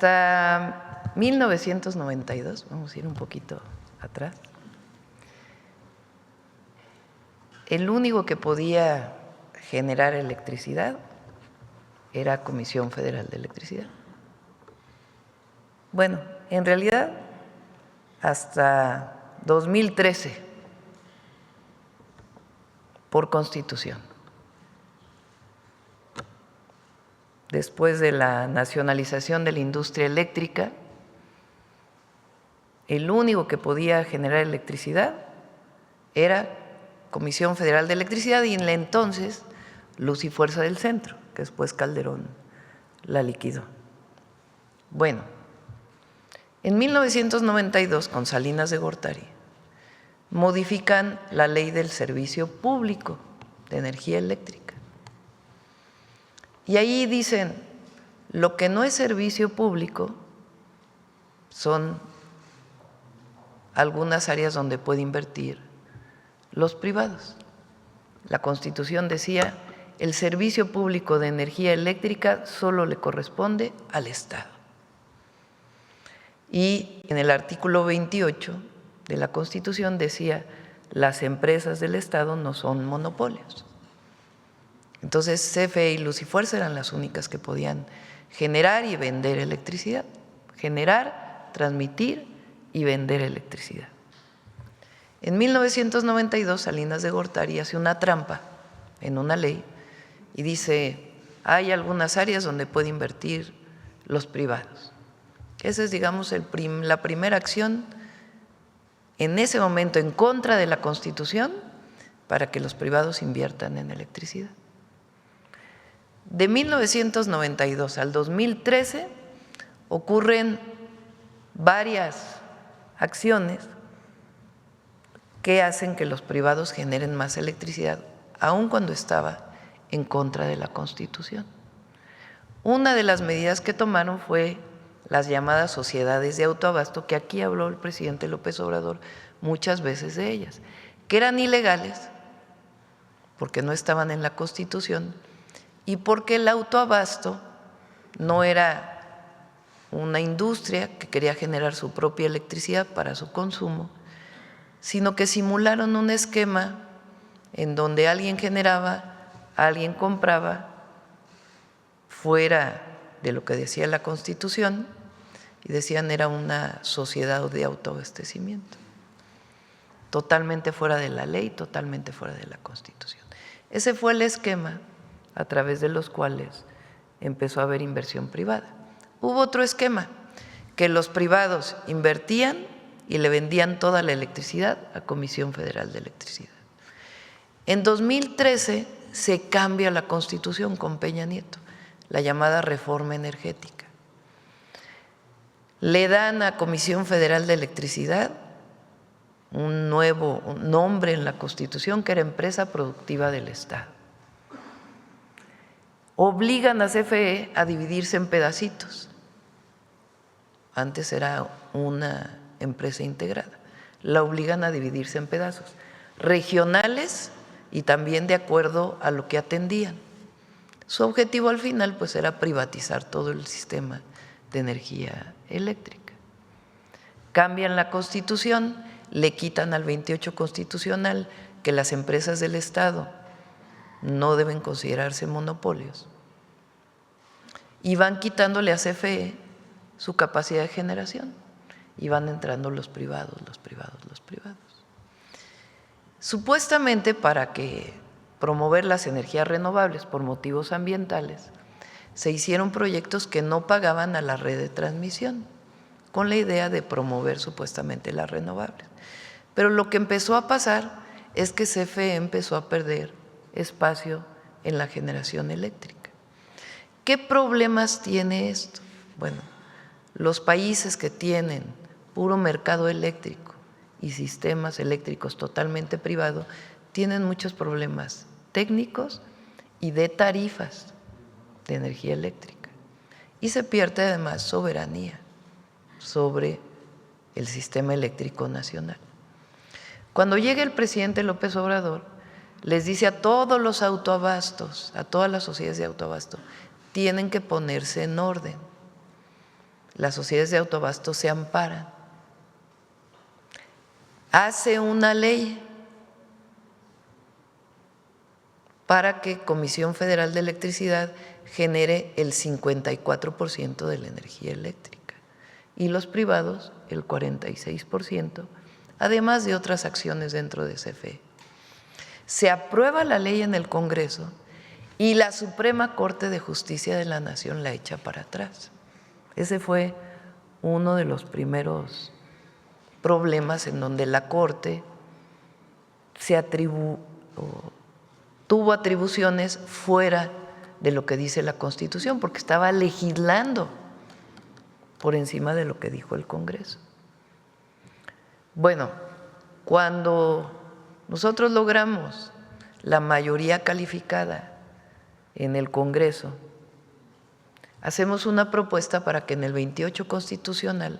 Hasta 1992, vamos a ir un poquito atrás, el único que podía generar electricidad era Comisión Federal de Electricidad. Bueno, en realidad hasta 2013, por Constitución. Después de la nacionalización de la industria eléctrica, el único que podía generar electricidad era Comisión Federal de Electricidad y en la entonces Luz y Fuerza del Centro, que después Calderón la liquidó. Bueno, en 1992, con Salinas de Gortari, modifican la Ley del Servicio Público de Energía Eléctrica. Y ahí dicen, lo que no es servicio público son algunas áreas donde puede invertir los privados. La Constitución decía, el servicio público de energía eléctrica solo le corresponde al Estado. Y en el artículo 28 de la Constitución decía, las empresas del Estado no son monopolios. Entonces, CFE y Luz y Fuerza eran las únicas que podían generar y vender electricidad, generar, transmitir y vender electricidad. En 1992, Salinas de Gortari hace una trampa en una ley y dice, hay algunas áreas donde puede invertir los privados. Esa es, digamos, la primera acción en ese momento en contra de la Constitución para que los privados inviertan en electricidad. De 1992 al 2013 ocurren varias acciones que hacen que los privados generen más electricidad, aun cuando estaba en contra de la Constitución. Una de las medidas que tomaron fue las llamadas sociedades de autoabasto, que aquí habló el presidente López Obrador muchas veces de ellas, que eran ilegales porque no estaban en la Constitución y porque el autoabasto no era una industria que quería generar su propia electricidad para su consumo, sino que simularon un esquema en donde alguien generaba, alguien compraba, fuera de lo que decía la Constitución, y decían era una sociedad de autoabastecimiento, totalmente fuera de la ley, totalmente fuera de la Constitución. Ese fue el esquema a través de los cuales empezó a haber inversión privada. Hubo otro esquema, que los privados invertían y le vendían toda la electricidad a Comisión Federal de Electricidad. En 2013 se cambia la Constitución con Peña Nieto, la llamada reforma energética. Le dan a Comisión Federal de Electricidad un nuevo nombre en la Constitución, que era Empresa Productiva del Estado. Obligan a CFE a dividirse en pedacitos. Antes era una empresa integrada. La obligan a dividirse en pedazos regionales y también de acuerdo a lo que atendían. Su objetivo al final pues era privatizar todo el sistema de energía eléctrica. Cambian la Constitución, le quitan al 28 constitucional que las empresas del Estado no deben considerarse monopolios y van quitándole a CFE su capacidad de generación y van entrando los privados. Supuestamente para promover las energías renovables por motivos ambientales, se hicieron proyectos que no pagaban a la red de transmisión, con la idea de promover supuestamente las renovables. Pero lo que empezó a pasar es que CFE empezó a perder espacio en la generación eléctrica. ¿Qué problemas tiene esto? Bueno, los países que tienen puro mercado eléctrico y sistemas eléctricos totalmente privados tienen muchos problemas técnicos y de tarifas de energía eléctrica y se pierde además soberanía sobre el sistema eléctrico nacional. Cuando llega el presidente López Obrador, les dice a todos los autoabastos, a todas las sociedades de autoabasto, tienen que ponerse en orden. las sociedades de autoabasto se amparan. Hace una ley para que Comisión Federal de Electricidad genere el 54% de la energía eléctrica y los privados el 46%, además de otras acciones dentro de CFE. Se aprueba la ley en el Congreso y la Suprema Corte de Justicia de la Nación la echa para atrás. Ese fue uno de los primeros problemas en donde la Corte tuvo atribuciones fuera de lo que dice la Constitución, porque estaba legislando por encima de lo que dijo el Congreso. Bueno, cuando nosotros logramos la mayoría calificada en el Congreso, hacemos una propuesta para que en el 28 constitucional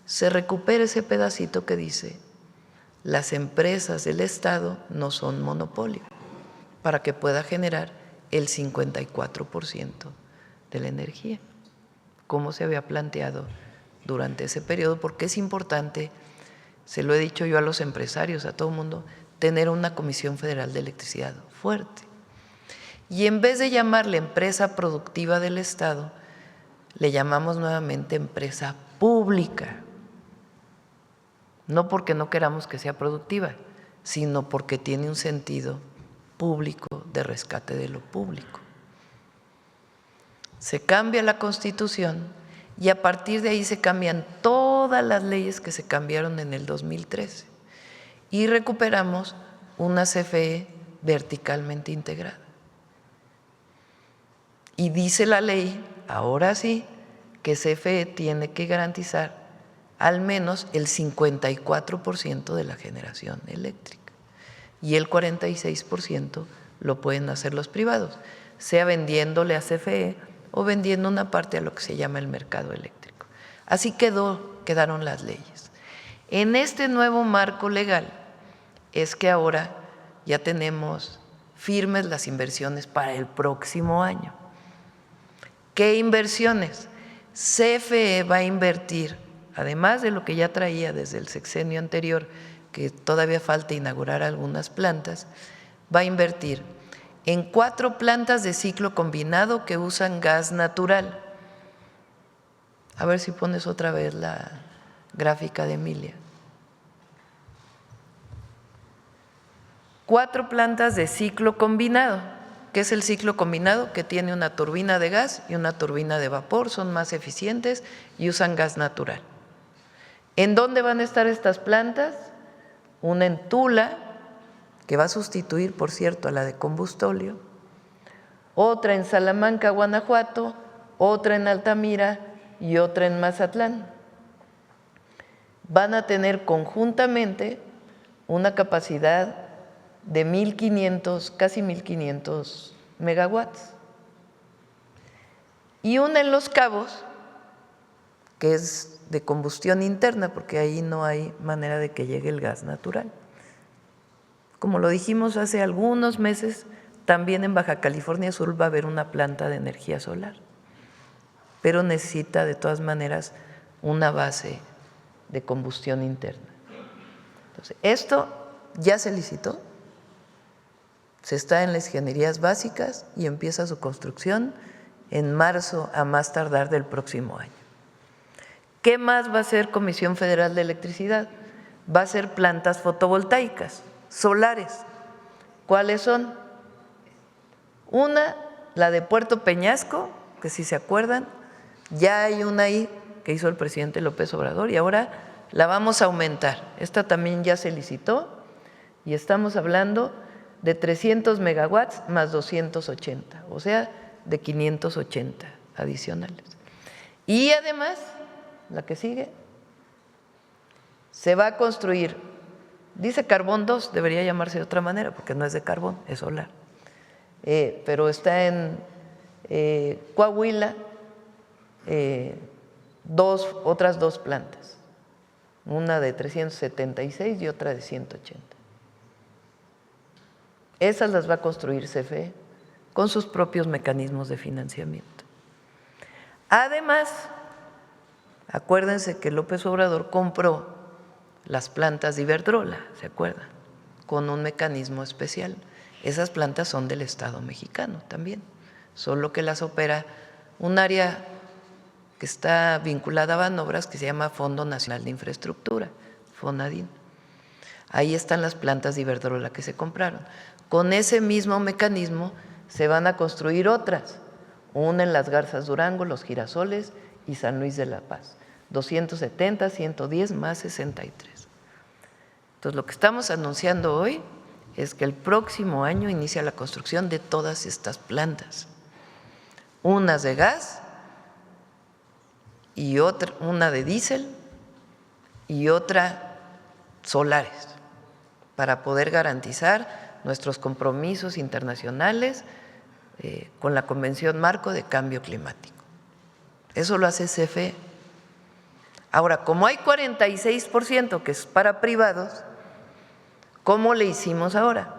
se recupere ese pedacito que dice: las empresas del Estado no son monopolio, para que pueda generar el 54% de la energía, como se había planteado durante ese periodo, porque es importante, se lo he dicho yo a los empresarios, a todo el mundo, tener una Comisión Federal de Electricidad fuerte. Y en vez de llamarle empresa productiva del Estado, le llamamos nuevamente empresa pública. No porque no queramos que sea productiva, sino porque tiene un sentido público de rescate de lo público. Se cambia la Constitución y a partir de ahí se cambian todas las leyes que se cambiaron en el 2013 y recuperamos una CFE verticalmente integrada. Y dice la ley, ahora sí, que CFE tiene que garantizar al menos el 54% de la generación eléctrica y el 46% lo pueden hacer los privados, sea vendiéndole a CFE o vendiendo una parte a lo que se llama el mercado eléctrico. Así quedaron las leyes. En este nuevo marco legal es que ahora ya tenemos firmes las inversiones para el próximo año. ¿Qué inversiones? CFE va a invertir, además de lo que ya traía desde el sexenio anterior, que todavía falta inaugurar algunas plantas, va a invertir en 4 plantas de ciclo combinado que usan gas natural. A ver si pones otra vez la gráfica de Emilia. 4 plantas de ciclo combinado. ¿Qué es el ciclo combinado? Que tiene una turbina de gas y una turbina de vapor, son más eficientes y usan gas natural. ¿En dónde van a estar estas plantas? Una en Tula, que va a sustituir, por cierto, a la de combustóleo, otra en Salamanca, Guanajuato, otra en Altamira y otra en Mazatlán. Van a tener conjuntamente una capacidad de 1.500, casi 1.500 megawatts. Y una en Los Cabos, que es de combustión interna, porque ahí no hay manera de que llegue el gas natural. Como lo dijimos hace algunos meses, también en Baja California Sur va a haber una planta de energía solar, pero necesita de todas maneras una base de combustión interna. Entonces, esto ya se licitó, se está en las ingenierías básicas y empieza su construcción en marzo a más tardar del próximo año. ¿Qué más va a hacer Comisión Federal de Electricidad? Va a hacer plantas fotovoltaicas, solares. ¿Cuáles son? Una, la de Puerto Peñasco, que si se acuerdan, ya hay una ahí que hizo el presidente López Obrador y ahora la vamos a aumentar. Esta también ya se licitó y estamos hablando de 300 megawatts más 280, o sea, de 580 adicionales. Y además, la que sigue, se va a construir, dice carbón 2, debería llamarse de otra manera porque no es de carbón, es solar, pero está en Coahuila, otras 2 plantas, una de 376 y otra de 180. Esas las va a construir CFE con sus propios mecanismos de financiamiento. Además, Acuérdense que López Obrador compró las plantas de Iberdrola, ¿se acuerdan? Con un mecanismo especial. Esas plantas son del Estado mexicano también, solo que las opera un área que está vinculada a Banobras que se llama Fondo Nacional de Infraestructura, FONADIN. Ahí están las plantas de Iberdrola que se compraron. Con ese mismo mecanismo se van a construir otras, una en Las Garzas Durango, Los Girasoles y San Luis de la Paz. 270, 110 más 63. Entonces, lo que estamos anunciando hoy es que el próximo año inicia la construcción de todas estas plantas, unas de gas y una de diésel y otra solares, para poder garantizar nuestros compromisos internacionales con la Convención Marco de Cambio Climático. Eso lo hace CFE. Ahora, como hay 46% que es para privados, ¿cómo le hicimos ahora?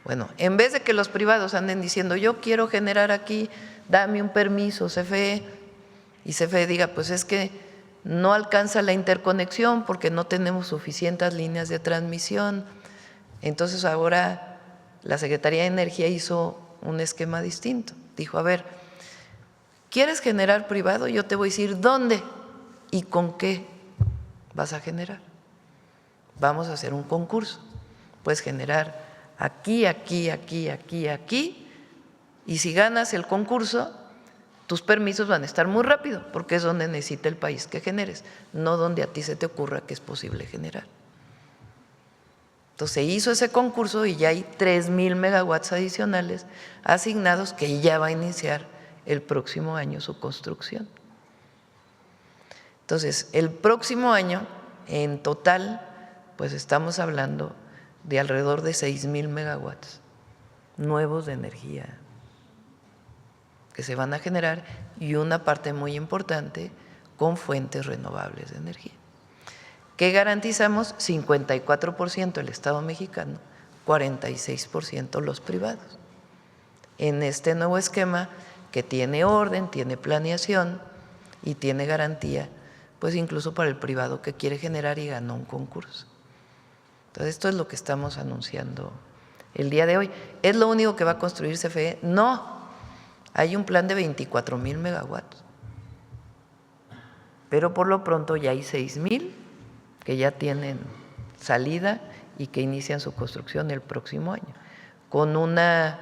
Bueno, en vez de que los privados anden diciendo yo quiero generar aquí, dame un permiso, CFE, y CFE diga pues es que no alcanza la interconexión porque no tenemos suficientes líneas de transmisión. Entonces ahora la Secretaría de Energía hizo un esquema distinto. Dijo, a ver, ¿quieres generar privado? Yo te voy a decir dónde y con qué vas a generar. Vamos a hacer un concurso. Puedes generar aquí, aquí, aquí, aquí, aquí, y si ganas el concurso, tus permisos van a estar muy rápido, porque es donde necesita el país que generes, no donde a ti se te ocurra que es posible generar. Entonces se hizo ese concurso y ya hay 3,000 megawatts adicionales asignados que ya va a iniciar el próximo año su construcción. Entonces, el próximo año, en total, pues estamos hablando de alrededor de 6,000 megawatts nuevos de energía que se van a generar y una parte muy importante con fuentes renovables de energía. ¿Qué garantizamos? 54% el Estado mexicano, 46% los privados. En este nuevo esquema que tiene orden, tiene planeación y tiene garantía, pues incluso para el privado que quiere generar y ganó un concurso. Entonces, esto es lo que estamos anunciando el día de hoy. ¿Es lo único que va a construir CFE? No, hay un plan de 24,000 megawatts, pero por lo pronto ya hay 6,000 que ya tienen salida y que inician su construcción el próximo año, con una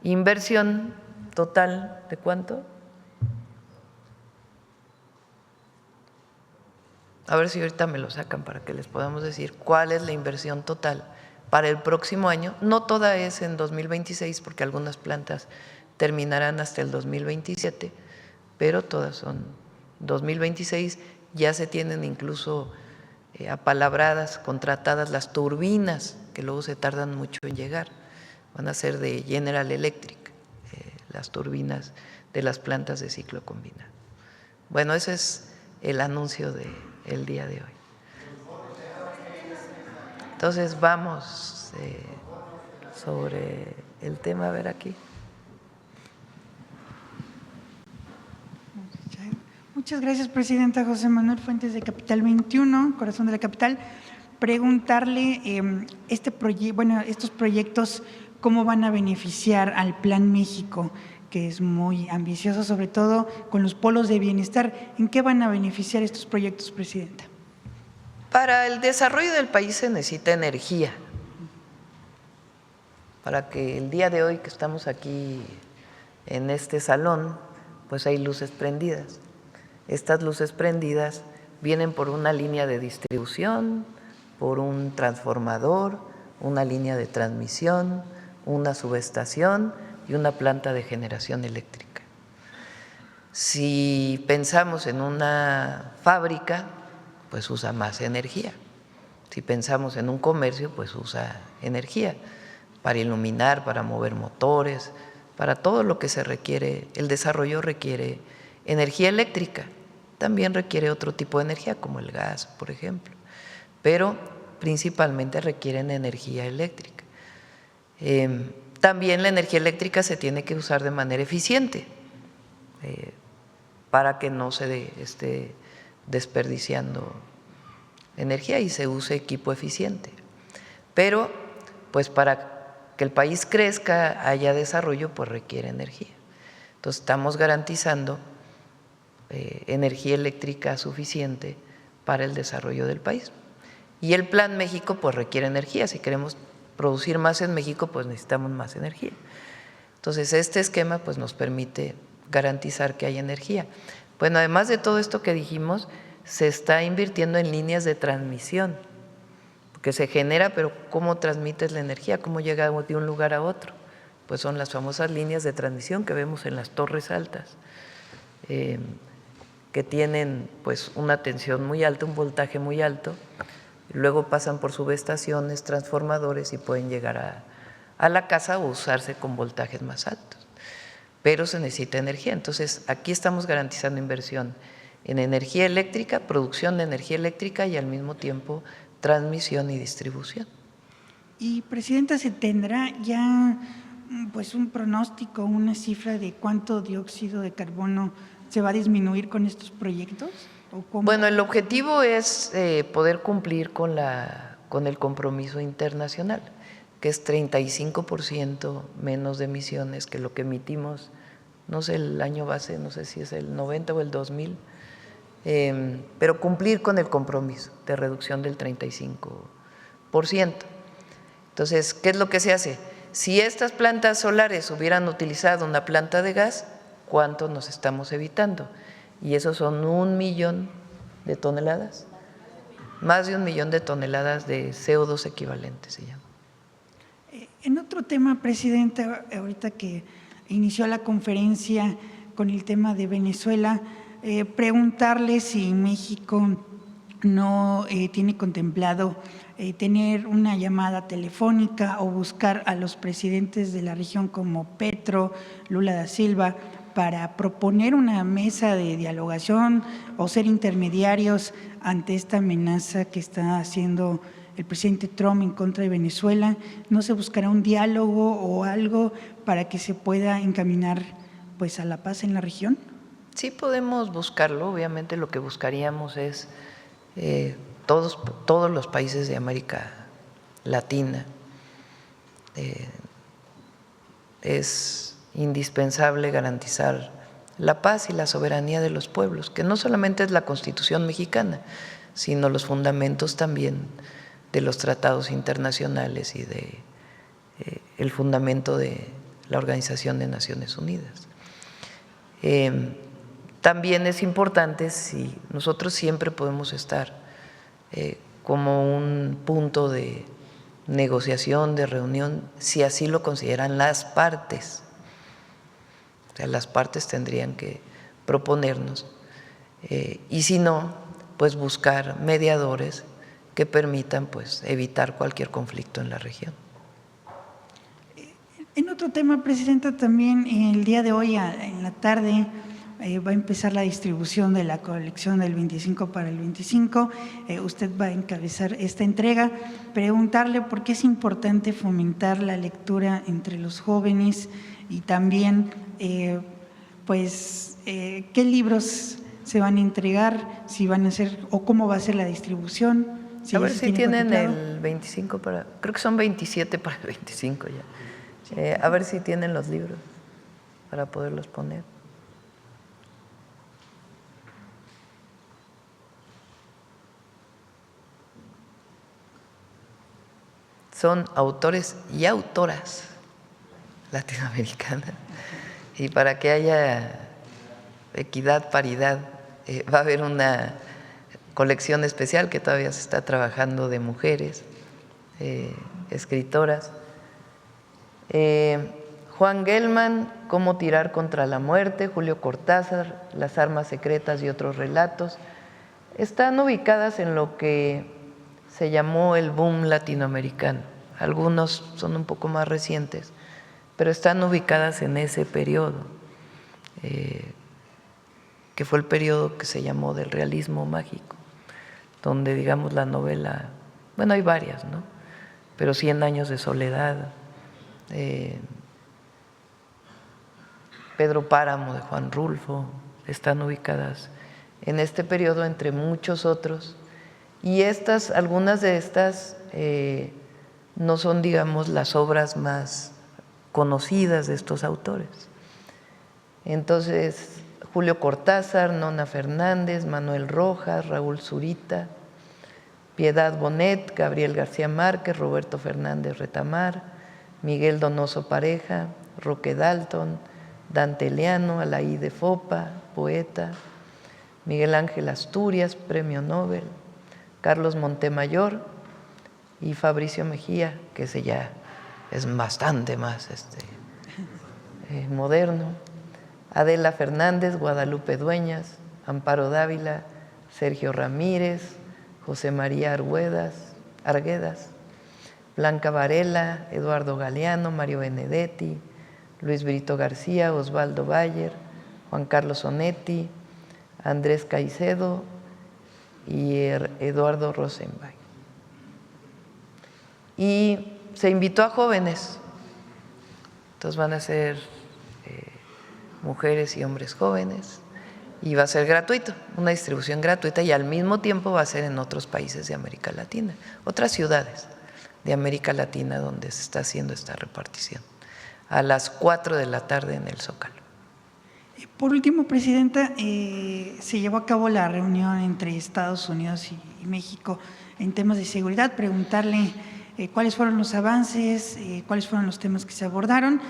inversión total ¿de cuánto? A ver si ahorita me lo sacan para que les podamos decir cuál es la inversión total para el próximo año. No toda es en 2026 porque algunas plantas terminarán hasta el 2027, pero todas son 2026. Ya se tienen incluso apalabradas, contratadas las turbinas, que luego se tardan mucho en llegar. Van a ser de General Electric, las turbinas de las plantas de ciclo combinado. Bueno, ese es el anuncio del día de hoy. Entonces vamos sobre el tema, a ver aquí. Muchas gracias, presidenta. José Manuel Fuentes, de Capital 21, Corazón de la Capital. Preguntarle estos proyectos, ¿cómo van a beneficiar al Plan México, que es muy ambicioso, sobre todo con los polos de bienestar? ¿En qué van a beneficiar estos proyectos, presidenta? Para el desarrollo del país se necesita energía. Para que el día de hoy que estamos aquí en este salón, pues hay luces prendidas. Estas luces prendidas vienen por una línea de distribución, por un transformador, una línea de transmisión, una subestación y una planta de generación eléctrica. Si pensamos en una fábrica, pues usa más energía. Si pensamos en un comercio, pues usa energía para iluminar, para mover motores, para todo lo que se requiere. El desarrollo requiere energía eléctrica, también requiere otro tipo de energía como el gas, por ejemplo, pero principalmente requieren energía eléctrica. También la energía eléctrica se tiene que usar de manera eficiente para que no se esté desperdiciando energía y se use equipo eficiente. Pero pues para que el país crezca, haya desarrollo, pues requiere energía. Entonces estamos garantizando energía eléctrica suficiente para el desarrollo del país. Y el Plan México pues requiere energía. Si queremos producir más en México, pues necesitamos más energía. Entonces este esquema pues nos permite garantizar que hay energía. Bueno, además de todo esto que dijimos, se está invirtiendo en líneas de transmisión, porque se genera, pero ¿cómo transmites la energía? ¿Cómo llega de un lugar a otro? Pues son las famosas líneas de transmisión que vemos en las torres altas, que tienen pues una tensión muy alta, un voltaje muy alto, y luego pasan por subestaciones, transformadores y pueden llegar a la casa o usarse con voltajes más altos. Pero se necesita energía. Entonces, aquí estamos garantizando inversión en energía eléctrica, producción de energía eléctrica y al mismo tiempo transmisión y distribución. Y, Presidenta, ¿se tendrá ya pues un pronóstico, una cifra de cuánto dióxido de carbono se va a disminuir con estos proyectos? ¿O cómo? Bueno, el objetivo es poder cumplir con el compromiso internacional, que es 35% menos de emisiones que lo que emitimos, no sé el año base, no sé si es el 90 o el 2000, pero cumplir con el compromiso de reducción del 35%. Entonces, ¿qué es lo que se hace? Si estas plantas solares hubieran utilizado una planta de gas, ¿cuánto nos estamos evitando? Y eso son 1 millón de toneladas, más de 1 millón de toneladas de CO2 equivalentes se llama. En otro tema, Presidenta, ahorita que inició la conferencia con el tema de Venezuela, preguntarle si México no tiene contemplado tener una llamada telefónica o buscar a los presidentes de la región como Petro, Lula da Silva, para proponer una mesa de dialogación o ser intermediarios ante esta amenaza que está haciendo el presidente Trump en contra de Venezuela. ¿No se buscará un diálogo o algo para que se pueda encaminar pues a la paz en la región? Sí podemos buscarlo, obviamente lo que buscaríamos es todos los países de América Latina. Es indispensable garantizar la paz y la soberanía de los pueblos, que no solamente es la Constitución mexicana, sino los fundamentos también de los tratados internacionales y de el fundamento de la Organización de Naciones Unidas. También es importante, si nosotros siempre podemos estar como un punto de negociación, de reunión, si así lo consideran las partes. O sea, las partes tendrían que proponernos y si no, pues buscar mediadores que permitan pues evitar cualquier conflicto en la región. En otro tema, Presidenta, también el día de hoy en la tarde va a empezar la distribución de la colección del 25 para el 25. Usted va a encabezar esta entrega. Preguntarle por qué es importante fomentar la lectura entre los jóvenes y también, qué libros se van a entregar, si van a ser o cómo va a ser la distribución. A ver si tienen el 25 para, creo que son 27 para el 25 ya. A ver si tienen los libros para poderlos poner. Son autores y autoras latinoamericanas. Y para que haya equidad, paridad, va a haber una colección especial que todavía se está trabajando de mujeres, escritoras. Juan Gelman, Cómo tirar contra la muerte, Julio Cortázar, Las armas secretas y otros relatos, están ubicadas en lo que se llamó el boom latinoamericano. Algunos son un poco más recientes, pero están ubicadas en ese periodo, que fue el periodo que se llamó del realismo mágico, donde digamos la novela, bueno, hay varias, ¿no? Pero 100 años de soledad, Pedro Páramo de Juan Rulfo, están ubicadas en este periodo, entre muchos otros. Y algunas de estas no son, digamos, las obras más conocidas de estos autores. Entonces, Julio Cortázar, Nona Fernández, Manuel Rojas, Raúl Zurita, Piedad Bonet, Gabriel García Márquez, Roberto Fernández Retamar, Miguel Donoso Pareja, Roque Dalton, Dante Eliano, Alaí de Fopa, poeta, Miguel Ángel Asturias, premio Nobel, Carlos Montemayor y Fabricio Mejía, que ese ya es bastante más moderno, Adela Fernández, Guadalupe Dueñas, Amparo Dávila, Sergio Ramírez, José María Arguedas, Blanca Varela, Eduardo Galeano, Mario Benedetti, Luis Brito García, Osvaldo Bayer, Juan Carlos Onetti, Andrés Caicedo y Eduardo Rosenbach. Y se invitó a jóvenes, entonces van a ser mujeres y hombres jóvenes, y va a ser gratuito, una distribución gratuita, y al mismo tiempo va a ser en otros países de América Latina, otras ciudades de América Latina donde se está haciendo esta repartición, a las 4 de la tarde en el Zócalo. Por último, Presidenta, se llevó a cabo la reunión entre Estados Unidos y México en temas de seguridad. Preguntarle cuáles fueron los avances, cuáles fueron los temas que se abordaron,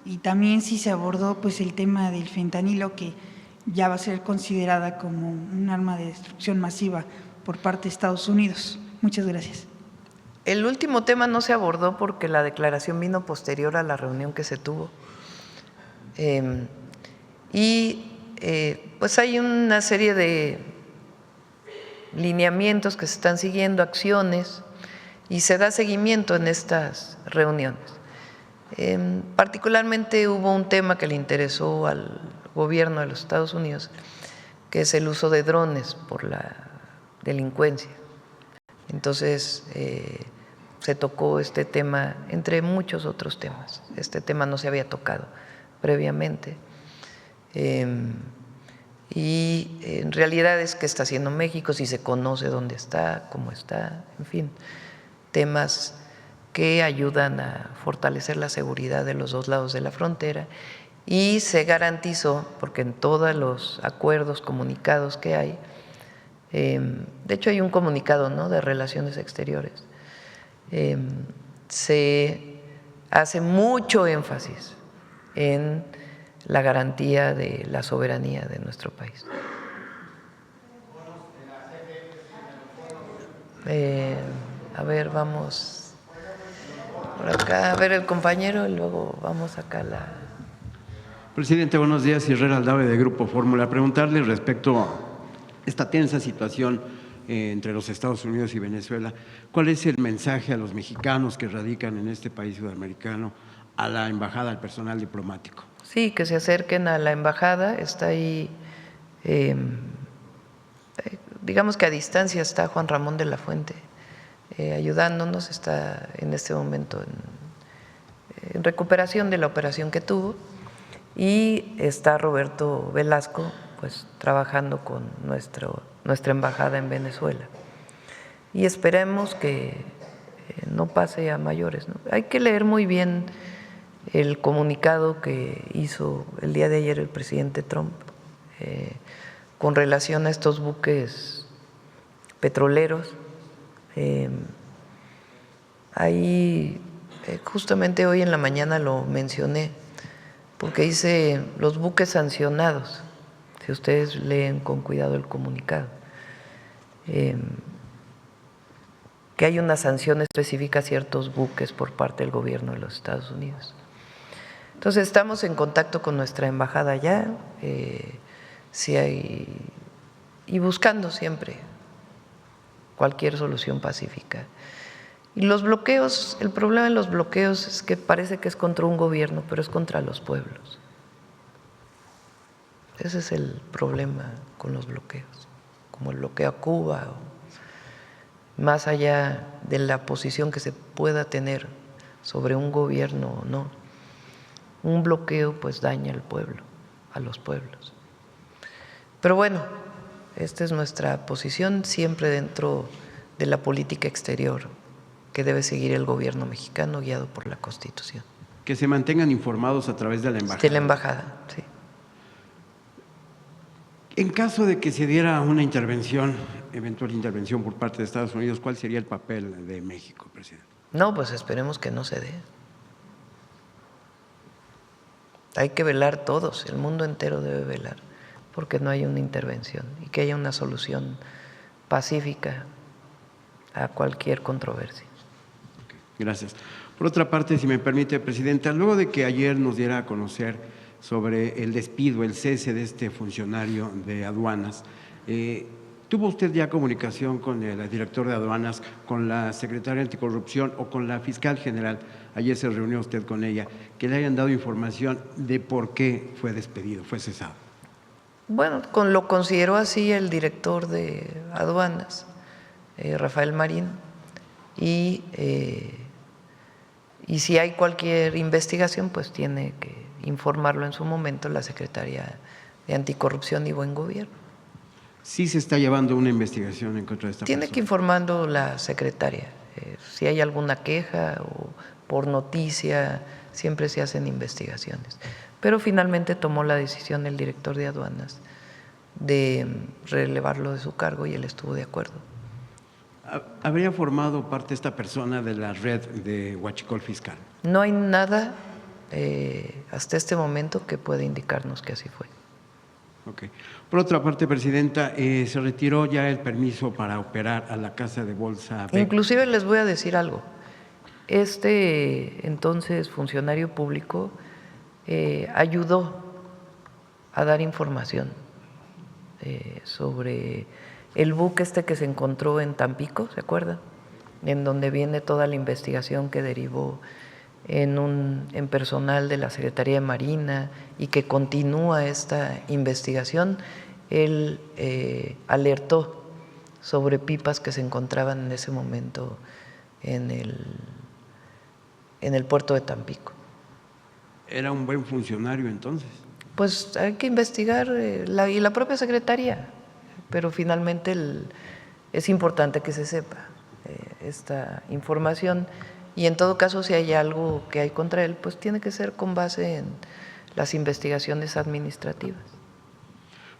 y también si se abordó pues el tema del fentanilo, que ya va a ser considerada como un arma de destrucción masiva por parte de Estados Unidos. Muchas gracias. El último tema no se abordó porque la declaración vino posterior a la reunión que se tuvo. Pues hay una serie de lineamientos que se están siguiendo, acciones, y se da seguimiento en estas reuniones. Particularmente hubo un tema que le interesó al gobierno de los Estados Unidos, que es el uso de drones por la delincuencia. Entonces, se tocó este tema, entre muchos otros temas. Este tema no se había tocado previamente. Y en realidad es qué está haciendo México, si se conoce dónde está, cómo está, en fin, temas que ayudan a fortalecer la seguridad de los dos lados de la frontera. Y se garantizó, porque en todos los acuerdos, comunicados que hay, de hecho hay un comunicado, ¿no?, de Relaciones Exteriores, se hace mucho énfasis en la garantía de la soberanía de nuestro país. A ver, vamos por acá, a ver el compañero, y luego vamos acá a la… Presidente, buenos días. Israel Aldave, de Grupo Fórmula. Preguntarle respecto a esta tensa situación entre los Estados Unidos y Venezuela, ¿cuál es el mensaje a los mexicanos que radican en este país sudamericano, a la embajada, al personal diplomático? Sí, que se acerquen a la embajada, está ahí, digamos que a distancia está Juan Ramón de la Fuente ayudándonos, está en este momento en recuperación de la operación que tuvo, y está Roberto Velasco pues trabajando con nuestra embajada en Venezuela, y esperemos que no pase a mayores, ¿no? Hay que leer muy bien el comunicado que hizo el día de ayer el presidente Trump con relación a estos buques petroleros. Ahí justamente hoy en la mañana lo mencioné, porque dice los buques sancionados, si ustedes leen con cuidado el comunicado, que hay una sanción específica a ciertos buques por parte del gobierno de los Estados Unidos. Entonces estamos en contacto con nuestra embajada allá, y buscando siempre cualquier solución pacífica. Y los bloqueos, el problema de los bloqueos es que parece que es contra un gobierno, pero es contra los pueblos. Ese es el problema con los bloqueos, como el bloqueo a Cuba, más allá de la posición que se pueda tener sobre un gobierno o no. Un bloqueo pues daña al pueblo, a los pueblos. Pero bueno, Esta es nuestra posición siempre dentro de la política exterior que debe seguir el gobierno mexicano guiado por la Constitución. Que se mantengan informados a través de la embajada. De la embajada, sí. En caso de que se diera una intervención, eventual intervención por parte de Estados Unidos, ¿cuál sería el papel de México, presidente? No, pues esperemos que no se dé. Hay que velar todos, el mundo entero debe velar, porque no haya una intervención y que haya una solución pacífica a cualquier controversia. Okay, gracias. Por otra parte, si me permite, presidenta, luego de que ayer nos diera a conocer sobre el despido, el cese de este funcionario de aduanas, ¿tuvo usted ya comunicación con el director de aduanas, con la secretaria anticorrupción o con la fiscal general? Ayer se reunió usted con ella, que le hayan dado información de por qué fue despedido, fue cesado. Bueno, lo consideró así el director de aduanas, Rafael Marín, y si hay cualquier investigación, pues tiene que informarlo en su momento la Secretaría de Anticorrupción y Buen Gobierno. Sí se está llevando una investigación en contra de esta persona. Tiene que informarlo la secretaria. Si hay alguna queja o por noticia, siempre se hacen investigaciones. Pero finalmente tomó la decisión el director de aduanas de relevarlo de su cargo y él estuvo de acuerdo. ¿Habría formado parte esta persona de la red de Huachicol Fiscal? No hay nada hasta este momento que pueda indicarnos que así fue. Okay. Por otra parte, presidenta, se retiró ya el permiso para operar a la casa de bolsa. Inclusive les voy a decir algo. Este entonces funcionario público ayudó a dar información sobre el buque que se encontró en Tampico, ¿se acuerdan? En donde viene toda la investigación que derivó en personal de la Secretaría de Marina y que continúa esta investigación. Él alertó sobre pipas que se encontraban en ese momento en el puerto de Tampico. ¿Era un buen funcionario entonces? Pues hay que investigar y la propia Secretaría, pero finalmente es importante que se sepa esta información y en todo caso si hay algo que hay contra él, pues tiene que ser con base en las investigaciones administrativas.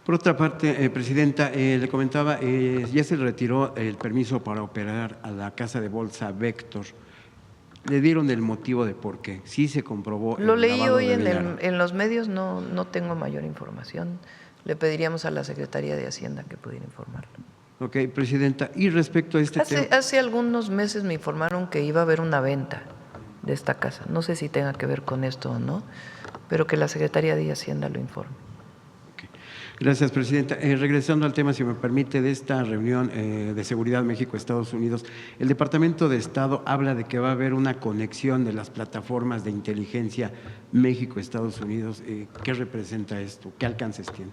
Por otra parte, presidenta, le comentaba, ya se retiró el permiso para operar a la casa de bolsa Vector. ¿Le dieron el motivo de por qué? ¿Sí se comprobó? Lo leí hoy en los medios, no tengo mayor información. Le pediríamos a la Secretaría de Hacienda que pudiera informarlo. Ok, presidenta, y respecto a este tema… Hace algunos meses me informaron que iba a haber una venta de esta casa. No sé si tenga que ver con esto o no, pero que la Secretaría de Hacienda lo informe. Gracias, presidenta. Regresando al tema, si me permite, de esta reunión de seguridad México-Estados Unidos, el Departamento de Estado habla de que va a haber una conexión de las plataformas de inteligencia México-Estados Unidos. ¿Qué representa esto? ¿Qué alcances tiene?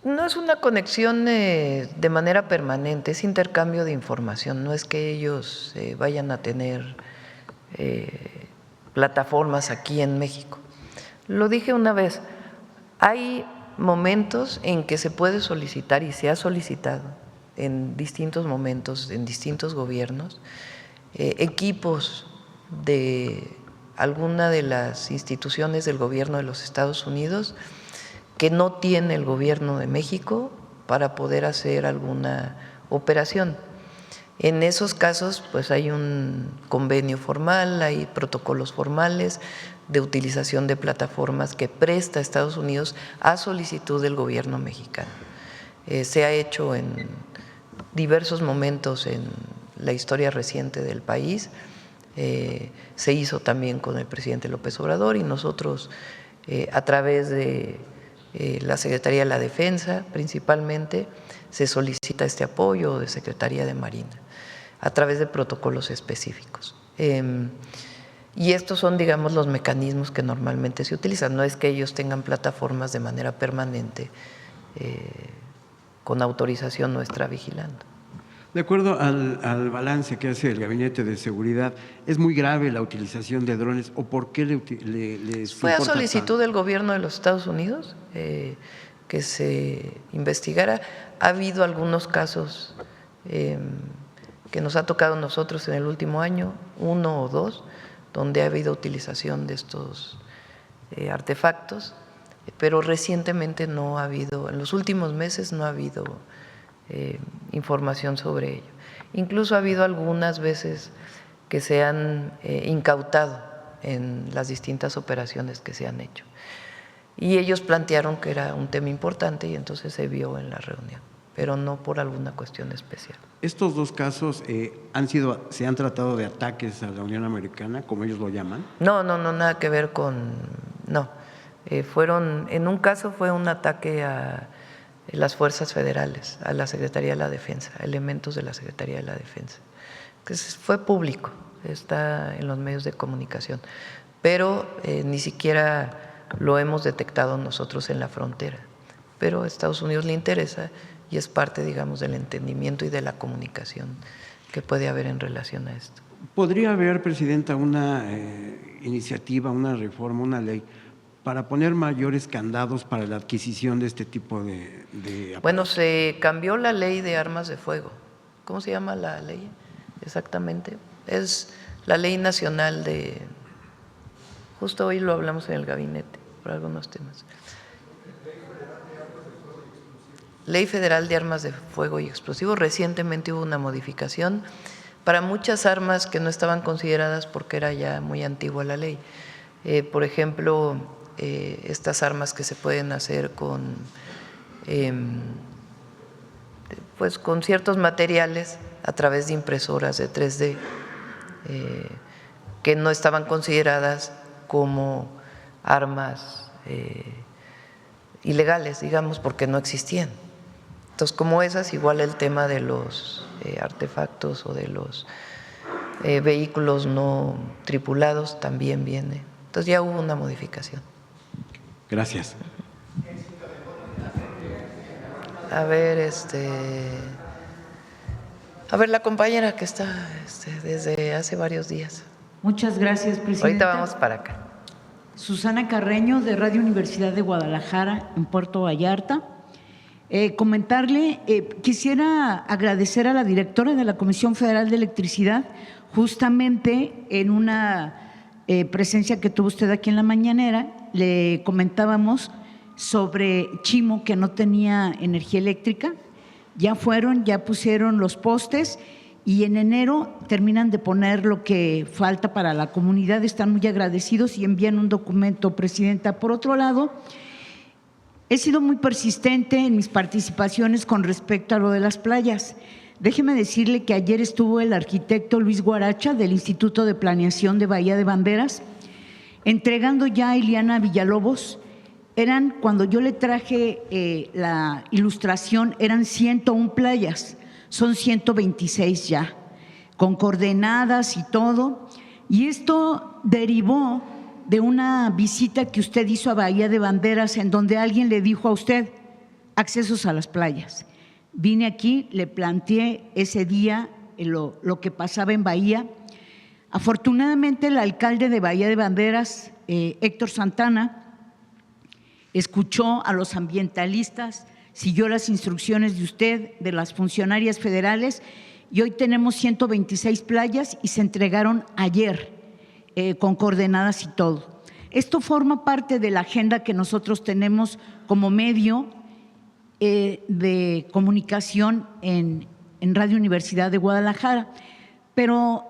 No es una conexión de manera permanente, es intercambio de información, no es que ellos vayan a tener plataformas aquí en México. Lo dije una vez, hay momentos en que se puede solicitar y se ha solicitado en distintos momentos, en distintos gobiernos, equipos de alguna de las instituciones del gobierno de los Estados Unidos que no tiene el gobierno de México para poder hacer alguna operación. En esos casos, pues hay un convenio formal, hay protocolos formales de utilización de plataformas que presta Estados Unidos a solicitud del gobierno mexicano. Se ha hecho en diversos momentos en la historia reciente del país, se hizo también con el presidente López Obrador y nosotros a través de la Secretaría de la Defensa principalmente se solicita este apoyo de Secretaría de Marina a través de protocolos específicos. Y estos son, digamos, los mecanismos que normalmente se utilizan. No es que ellos tengan plataformas de manera permanente con autorización nuestra vigilando. De acuerdo al balance que hace el Gabinete de Seguridad, ¿es muy grave la utilización de drones o por qué les Fue a importa solicitud del gobierno de los Estados Unidos que que se investigara. Ha habido algunos casos que nos ha tocado a nosotros en el último año, 1 o 2, donde ha habido utilización de estos artefactos, pero recientemente no ha habido, en los últimos meses no ha habido información sobre ello. Incluso ha habido algunas veces que se han incautado en las distintas operaciones que se han hecho. Y ellos plantearon que era un tema importante y entonces se vio en la reunión, pero no por alguna cuestión especial. Estos dos casos se han tratado de ataques a la Unión Americana, como ellos lo llaman. No, nada que ver con… No, en un caso fue un ataque a las fuerzas federales, a la Secretaría de la Defensa, elementos de la Secretaría de la Defensa. Que fue público, está en los medios de comunicación, pero ni siquiera lo hemos detectado nosotros en la frontera, pero a Estados Unidos le interesa y es parte, digamos, del entendimiento y de la comunicación que puede haber en relación a esto. ¿Podría haber, Presidenta, una iniciativa, una reforma, una ley para poner mayores candados para la adquisición de este tipo de… Bueno, se cambió la ley de armas de fuego. ¿Cómo se llama la ley? Exactamente. Es la ley nacional de… Justo hoy lo hablamos en el gabinete por algunos temas. Ley Federal de Armas de Fuego y Explosivos. Recientemente hubo una modificación para muchas armas que no estaban consideradas porque era ya muy antigua la ley. Por ejemplo, estas armas que se pueden hacer con ciertos materiales a través de impresoras de 3D que no estaban consideradas como armas ilegales, digamos, porque no existían. Entonces, como esas, igual el tema de los artefactos o de los vehículos no tripulados también viene. Entonces ya hubo una modificación. Gracias. A ver, la compañera que está desde hace varios días. Muchas gracias, Presidenta. Ahorita vamos para acá. Susana Carreño, de Radio Universidad de Guadalajara, en Puerto Vallarta. Quisiera agradecer a la directora de la Comisión Federal de Electricidad, justamente en una presencia que tuvo usted aquí en la mañanera, le comentábamos sobre Chimo, que no tenía energía eléctrica. Ya pusieron los postes y en enero terminan de poner lo que falta para la comunidad. Están muy agradecidos y envían un documento, Presidenta. Por otro lado, he sido muy persistente en mis participaciones con respecto a lo de las playas. Déjeme decirle que ayer estuvo el arquitecto Luis Guaracha del Instituto de Planeación de Bahía de Banderas entregando ya a Ileana Villalobos. Cuando yo le traje la ilustración, eran 101 playas, son 126 ya, con coordenadas y todo. Y esto derivó de una visita que usted hizo a Bahía de Banderas, en donde alguien le dijo a usted accesos a las playas. Vine aquí, le planteé ese día lo que pasaba en Bahía. Afortunadamente, el alcalde de Bahía de Banderas, Héctor Santana, escuchó a los ambientalistas, siguió las instrucciones de usted, de las funcionarias federales, y hoy tenemos 126 playas y se entregaron ayer con coordenadas y todo. Esto forma parte de la agenda que nosotros tenemos como medio de comunicación en Radio Universidad de Guadalajara, pero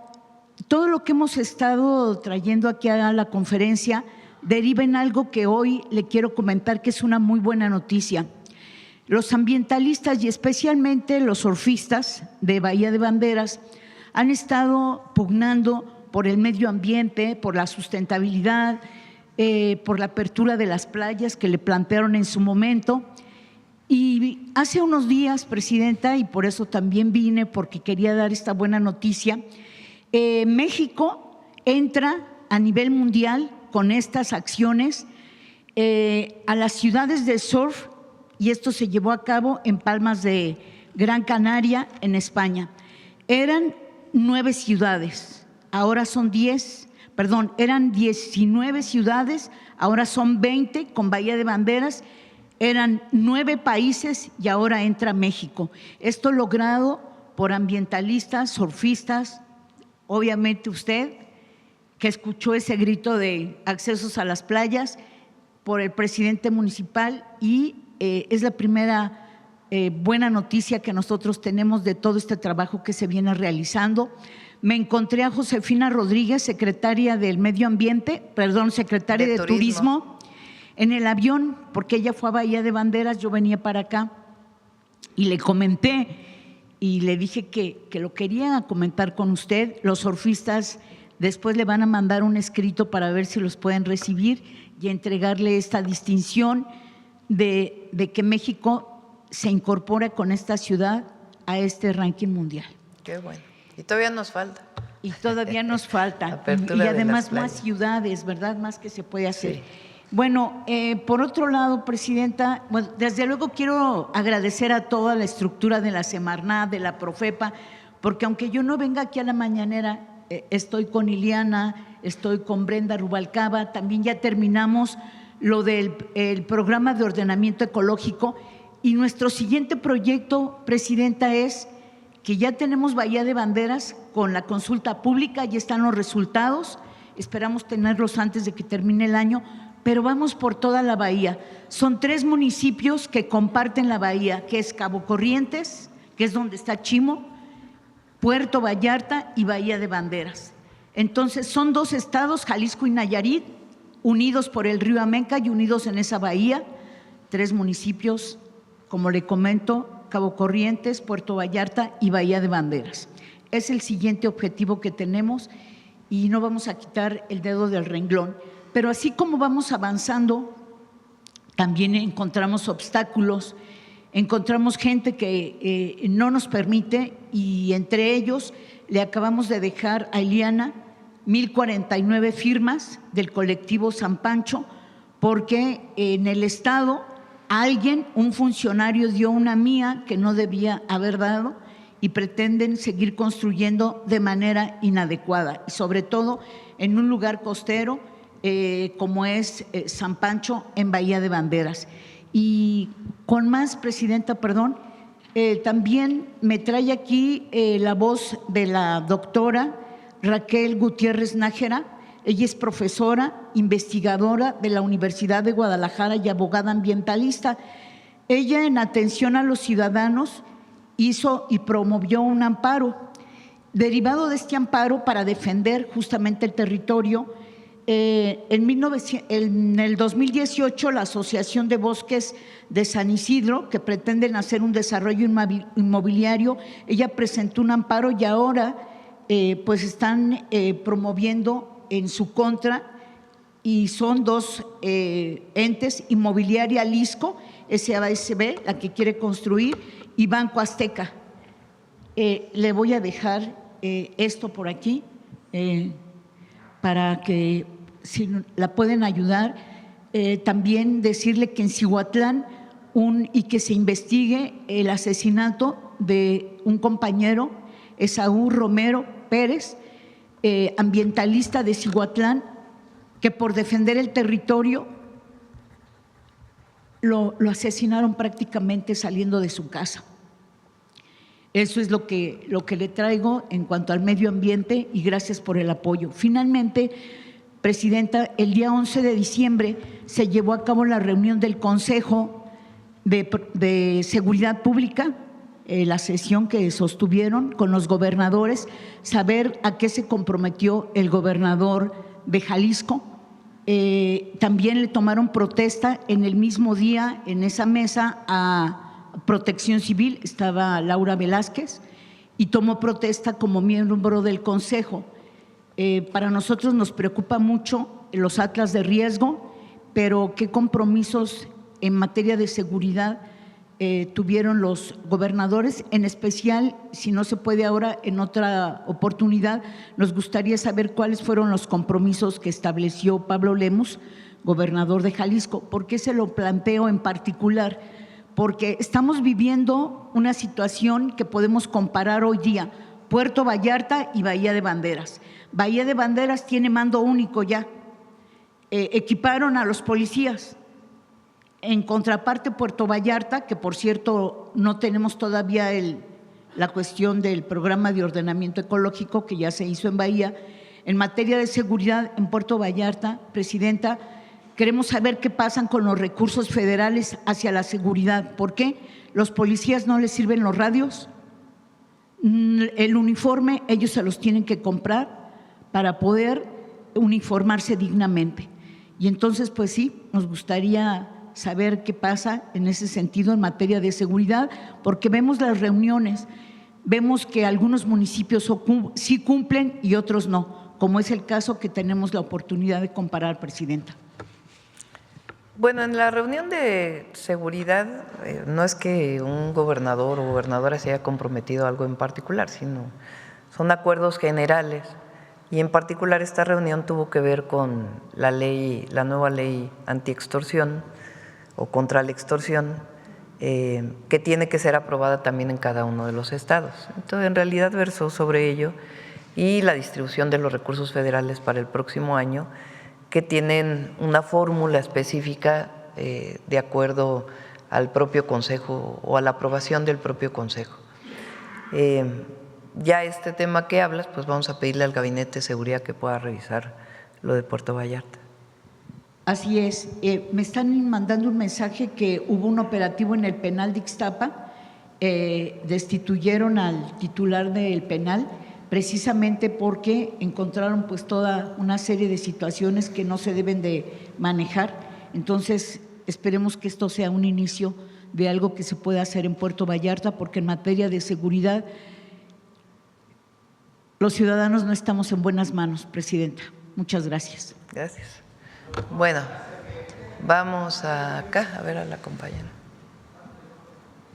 todo lo que hemos estado trayendo aquí a la conferencia deriva en algo que hoy le quiero comentar, que es una muy buena noticia. Los ambientalistas y especialmente los surfistas de Bahía de Banderas han estado pugnando por el medio ambiente, por la sustentabilidad, por la apertura de las playas que le plantearon en su momento. Y hace unos días, Presidenta, y por eso también vine, porque quería dar esta buena noticia, México entra a nivel mundial con estas acciones a las ciudades de surf, y esto se llevó a cabo en Palmas de Gran Canaria, en España. Eran 9 ciudades, ahora son 10, eran 19 ciudades, ahora son 20 con Bahía de Banderas. eran 9 países y ahora entra México. Esto logrado por ambientalistas, surfistas, obviamente usted, que escuchó ese grito de accesos a las playas, por el presidente municipal, y es la primera buena noticia que nosotros tenemos de todo este trabajo que se viene realizando. Me encontré a Josefina Rodríguez, secretaria del Medio Ambiente, secretaria de Turismo, en el avión, porque ella fue a Bahía de Banderas, yo venía para acá, y le comenté y le dije que lo quería comentar con usted. Los surfistas después le van a mandar un escrito para ver si los pueden recibir y entregarle esta distinción de que México se incorpora con esta ciudad a este ranking mundial. Qué bueno. Y todavía nos falta. Y todavía nos falta. Apertura y además de las más ciudades, ¿verdad? Más que se puede hacer. Sí. Bueno, por otro lado, Presidenta, bueno, desde luego quiero agradecer a toda la estructura de la Semarnat, de la Profepa, porque aunque yo no venga aquí a la mañanera, estoy con Ileana, estoy con Brenda Rubalcaba, también ya terminamos lo del el programa de ordenamiento ecológico, y nuestro siguiente proyecto, Presidenta, es que ya tenemos Bahía de Banderas con la consulta pública, ya están los resultados, esperamos tenerlos antes de que termine el año, pero vamos por toda la bahía. Son 3 municipios que comparten la bahía, que es Cabo Corrientes, que es donde está Chimo, Puerto Vallarta y Bahía de Banderas. Entonces son 2 estados, Jalisco y Nayarit, unidos por el río Amenca y unidos en esa bahía. 3 municipios, como le comento, Cabo Corrientes, Puerto Vallarta y Bahía de Banderas. Es el siguiente objetivo que tenemos y no vamos a quitar el dedo del renglón. Pero así como vamos avanzando, también encontramos obstáculos, encontramos gente que no nos permite, y entre ellos le acabamos de dejar a Ileana 1,049 firmas del colectivo San Pancho, porque en el estado alguien, un funcionario, dio una mía que no debía haber dado y pretenden seguir construyendo de manera inadecuada, y sobre todo en un lugar costero como es San Pancho, en Bahía de Banderas. Y con más, Presidenta, perdón, también me trae aquí la voz de la doctora Raquel Gutiérrez Nájera. Ella es profesora, investigadora de la Universidad de Guadalajara y abogada ambientalista. Ella, en atención a los ciudadanos, hizo y promovió un amparo. Derivado de este amparo para defender justamente el territorio, en el 2018 la Asociación de Bosques de San Isidro, que pretenden hacer un desarrollo inmobiliario, ella presentó un amparo y ahora pues están promoviendo en su contra, y son 2 entes: Inmobiliaria Lisco, SASB, la que quiere construir, y Banco Azteca. Le voy a dejar esto por aquí para que si la pueden ayudar. También decirle que en Cihuatlán y que se investigue el asesinato de un compañero, Esaú Romero Pérez, ambientalista de Cihuatlán, que por defender el territorio lo asesinaron prácticamente saliendo de su casa. Eso es lo que le traigo en cuanto al medio ambiente, y gracias por el apoyo. Finalmente, Presidenta, el día 11 de diciembre se llevó a cabo la reunión del Consejo de Seguridad Pública, la sesión que sostuvieron con los gobernadores, saber a qué se comprometió el gobernador de Jalisco. También le tomaron protesta en el mismo día, en esa mesa, a Protección Civil, estaba Laura Velázquez, y tomó protesta como miembro del Consejo. Para nosotros nos preocupa mucho los atlas de riesgo, pero qué compromisos en materia de seguridad tuvieron los gobernadores, en especial, si no se puede ahora, en otra oportunidad, nos gustaría saber cuáles fueron los compromisos que estableció Pablo Lemus, gobernador de Jalisco. ¿Por qué se lo planteo en particular? Porque estamos viviendo una situación que podemos comparar hoy día: Puerto Vallarta y Bahía de Banderas. Bahía de Banderas tiene mando único ya, equiparon a los policías. En contraparte, Puerto Vallarta, que por cierto no tenemos todavía la cuestión del programa de ordenamiento ecológico que ya se hizo en Bahía. En materia de seguridad en Puerto Vallarta, Presidenta, queremos saber qué pasan con los recursos federales hacia la seguridad. ¿Por qué? ¿Los policías no les sirven los radios? El uniforme ellos se los tienen que comprar para poder uniformarse dignamente. Y entonces, pues sí, nos gustaría saber qué pasa en ese sentido en materia de seguridad, porque vemos las reuniones, vemos que algunos municipios sí cumplen y otros no, como es el caso que tenemos la oportunidad de comparar, Presidenta. Bueno, en la reunión de seguridad no es que un gobernador o gobernadora se haya comprometido a algo en particular, sino son acuerdos generales. Y en particular esta reunión tuvo que ver con la nueva ley antiextorsión o contra la extorsión, que tiene que ser aprobada también en cada uno de los estados. Entonces, en realidad versó sobre ello y la distribución de los recursos federales para el próximo año, que tienen una fórmula específica de acuerdo al propio Consejo o a la aprobación del propio Consejo. Ya este tema que hablas, pues vamos a pedirle al Gabinete de Seguridad que pueda revisar lo de Puerto Vallarta. Así es. Me están mandando un mensaje que hubo un operativo en el penal de Ixtapa, destituyeron al titular del penal precisamente porque encontraron pues toda una serie de situaciones que no se deben de manejar. Entonces, esperemos que esto sea un inicio de algo que se pueda hacer en Puerto Vallarta, porque en materia de seguridad los ciudadanos no estamos en buenas manos, Presidenta. Muchas gracias. Gracias. Bueno, vamos acá a ver a la compañera.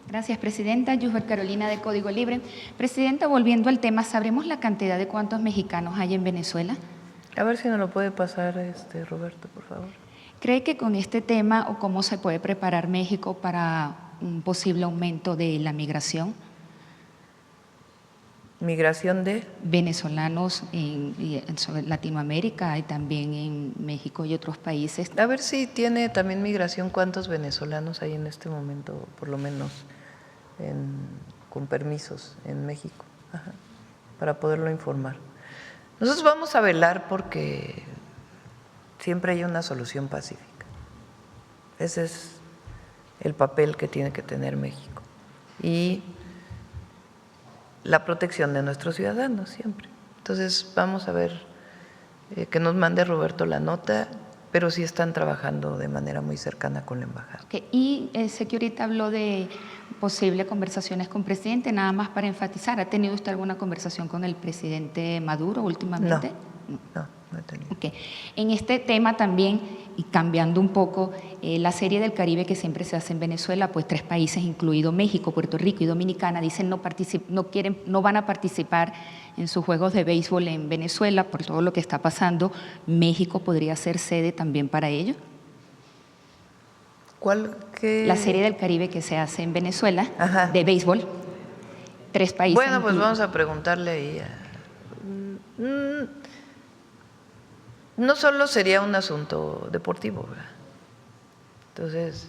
Gracias, Presidenta. Yusber Carolina, de Código Libre. Presidenta, volviendo al tema, ¿sabremos la cantidad de cuántos mexicanos hay en Venezuela? A ver si nos lo puede pasar Roberto, por favor. ¿Cree que con este tema o cómo se puede preparar México para un posible aumento de la migración? ¿Migración de? Venezolanos en Latinoamérica y también en México y otros países. A ver si tiene también migración, ¿cuántos venezolanos hay en este momento, por lo menos con permisos en México? Ajá, para poderlo informar. Nosotros vamos a velar porque siempre hay una solución pacífica. Ese es el papel que tiene que tener México. Y la protección de nuestros ciudadanos siempre. Entonces, vamos a ver que nos mande Roberto la nota, pero sí están trabajando de manera muy cercana con la embajada. Okay. Y sé que ahorita habló de posibles conversaciones con el presidente, nada más para enfatizar, ¿ha tenido usted alguna conversación con el presidente Maduro últimamente? No he tenido. Okay. En este tema también, y cambiando un poco, la Serie del Caribe que siempre se hace en Venezuela, pues 3 países, incluido México, Puerto Rico y Dominicana, dicen no van a participar en sus juegos de béisbol en Venezuela por todo lo que está pasando. ¿México podría ser sede también para ello? ¿Cuál? ¿Qué? La Serie del Caribe que se hace en Venezuela, Ajá, de béisbol, 3 países. Bueno, pues vamos a preguntarle ahí. No solo sería un asunto deportivo, ¿verdad? Entonces,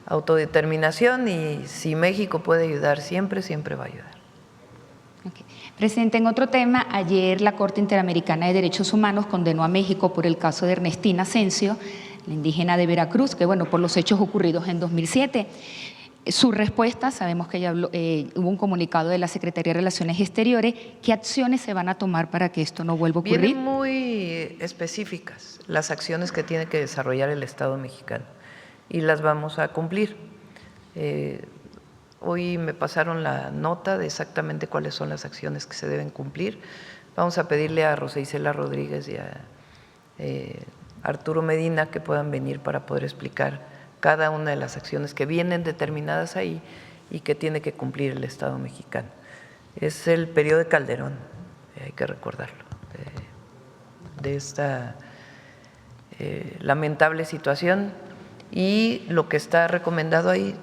autodeterminación, y si México puede ayudar siempre, siempre va a ayudar. Okay. Presidente, en otro tema, ayer la Corte Interamericana de Derechos Humanos condenó a México por el caso de Ernestina Asensio, la indígena de Veracruz, que bueno, por los hechos ocurridos en 2007. Su respuesta, sabemos que ya hubo un comunicado de la Secretaría de Relaciones Exteriores. ¿Qué acciones se van a tomar para que esto no vuelva a ocurrir? Vienen muy específicas las acciones que tiene que desarrollar el Estado mexicano y las vamos a cumplir. Hoy me pasaron la nota de exactamente cuáles son las acciones que se deben cumplir. Vamos a pedirle a Rosa Isela Rodríguez y a Arturo Medina que puedan venir para poder explicar cada una de las acciones que vienen determinadas ahí y que tiene que cumplir el Estado mexicano. Es el periodo de Calderón, hay que recordarlo, de esta lamentable situación, y lo que está recomendado ahí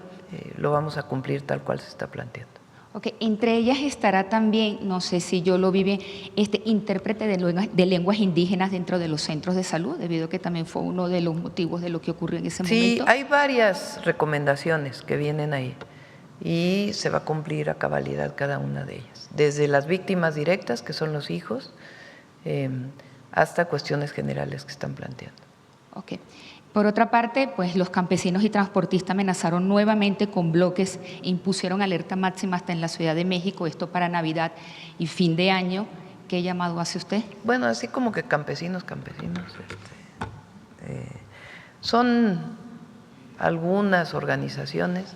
lo vamos a cumplir tal cual se está planteando. Ok, entre ellas estará también, no sé si yo lo vi bien, este intérprete de lenguas indígenas dentro de los centros de salud, debido a que también fue uno de los motivos de lo que ocurrió en ese Sí, momento. hay varias recomendaciones que vienen ahí y se va a cumplir a cabalidad cada una de ellas, desde las víctimas directas, que son los hijos, hasta cuestiones generales que están planteando. Ok. Por otra parte, pues los campesinos y transportistas amenazaron nuevamente con bloques e impusieron alerta máxima hasta en la Ciudad de México, esto para Navidad y fin de año. ¿Qué llamado hace usted? Bueno, así como que campesinos, son algunas organizaciones,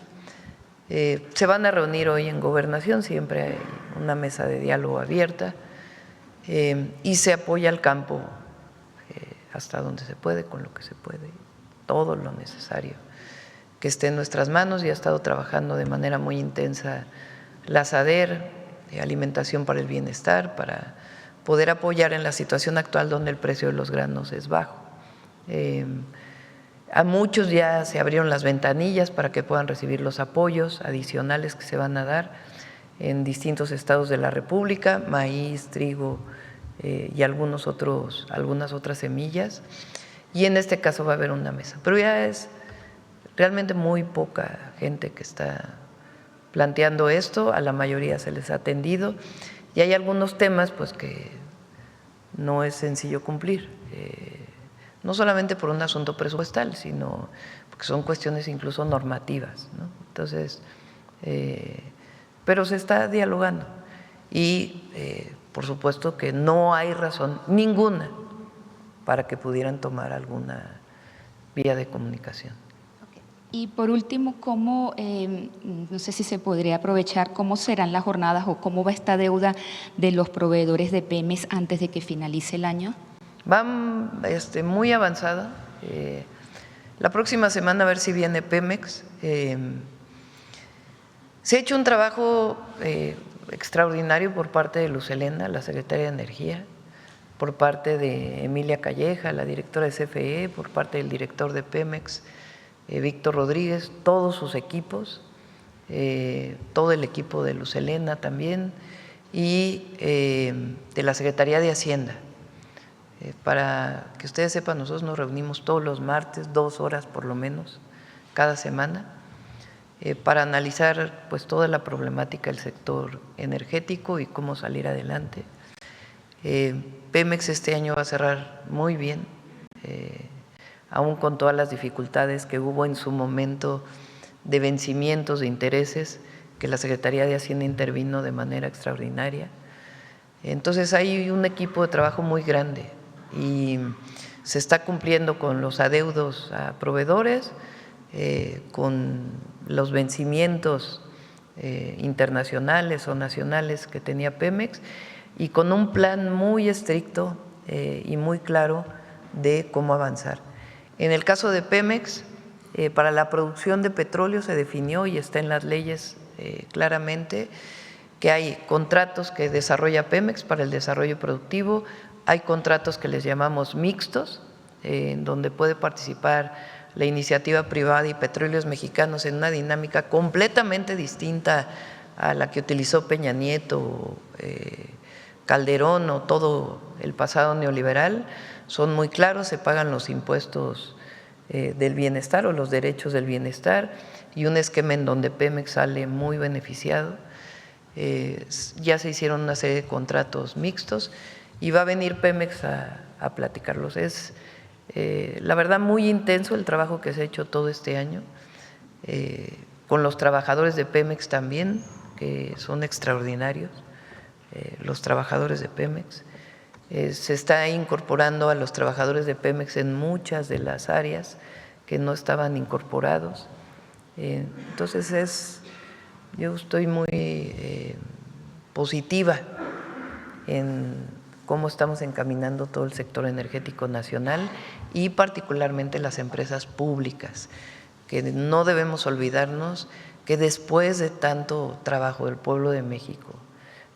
se van a reunir hoy en Gobernación, siempre hay una mesa de diálogo abierta y se apoya al campo hasta donde se puede, con lo que se puede, todo lo necesario que esté en nuestras manos, y ha estado trabajando de manera muy intensa la SADER, Alimentación para el Bienestar, para poder apoyar en la situación actual donde el precio de los granos es bajo. A muchos ya se abrieron las ventanillas para que puedan recibir los apoyos adicionales que se van a dar en distintos estados de la República, maíz, trigo y algunas otras semillas. Y en este caso va a haber una mesa, pero ya es realmente muy poca gente que está planteando esto, a la mayoría se les ha atendido y hay algunos temas pues que no es sencillo cumplir, no solamente por un asunto presupuestal, sino porque son cuestiones incluso normativas, ¿no? Entonces, pero se está dialogando y por supuesto que no hay razón ninguna para que pudieran tomar alguna vía de comunicación. Y por último, ¿cómo, no sé si se podría aprovechar, cómo serán las jornadas o cómo va esta deuda de los proveedores de Pemex antes de que finalice el año? Van muy avanzada. La próxima semana a ver si viene Pemex. Se ha hecho un trabajo extraordinario por parte de Luz Helena, la secretaria de Energía, por parte de Emilia Calleja, la directora de CFE, por parte del director de Pemex, Víctor Rodríguez, todos sus equipos, todo el equipo de Luz Helena también, y de la Secretaría de Hacienda. Para que ustedes sepan, nosotros nos reunimos todos los martes, 2 horas por lo menos, cada semana, para analizar pues toda la problemática del sector energético y cómo salir adelante. Pemex este año va a cerrar muy bien, aún con todas las dificultades que hubo en su momento de vencimientos de intereses, que la Secretaría de Hacienda intervino de manera extraordinaria. Entonces hay un equipo de trabajo muy grande y se está cumpliendo con los adeudos a proveedores, con los vencimientos internacionales o nacionales que tenía Pemex y con un plan muy estricto y muy claro de cómo avanzar. En el caso de Pemex, para la producción de petróleo se definió y está en las leyes claramente que hay contratos que desarrolla Pemex para el desarrollo productivo, hay contratos que les llamamos mixtos, en donde puede participar la iniciativa privada y Petróleos Mexicanos en una dinámica completamente distinta a la que utilizó Peña Nieto, Calderón o todo el pasado neoliberal. Son muy claros, se pagan los impuestos del bienestar o los derechos del bienestar y un esquema en donde Pemex sale muy beneficiado. Ya se hicieron una serie de contratos mixtos y va a venir Pemex a platicarlos. Es la verdad muy intenso el trabajo que se ha hecho todo este año, con los trabajadores de Pemex también, que son extraordinarios, los trabajadores de Pemex. Se está incorporando a los trabajadores de Pemex en muchas de las áreas que no estaban incorporados. Entonces yo estoy muy positiva en cómo estamos encaminando todo el sector energético nacional y particularmente las empresas públicas, que no debemos olvidarnos que después de tanto trabajo del pueblo de México,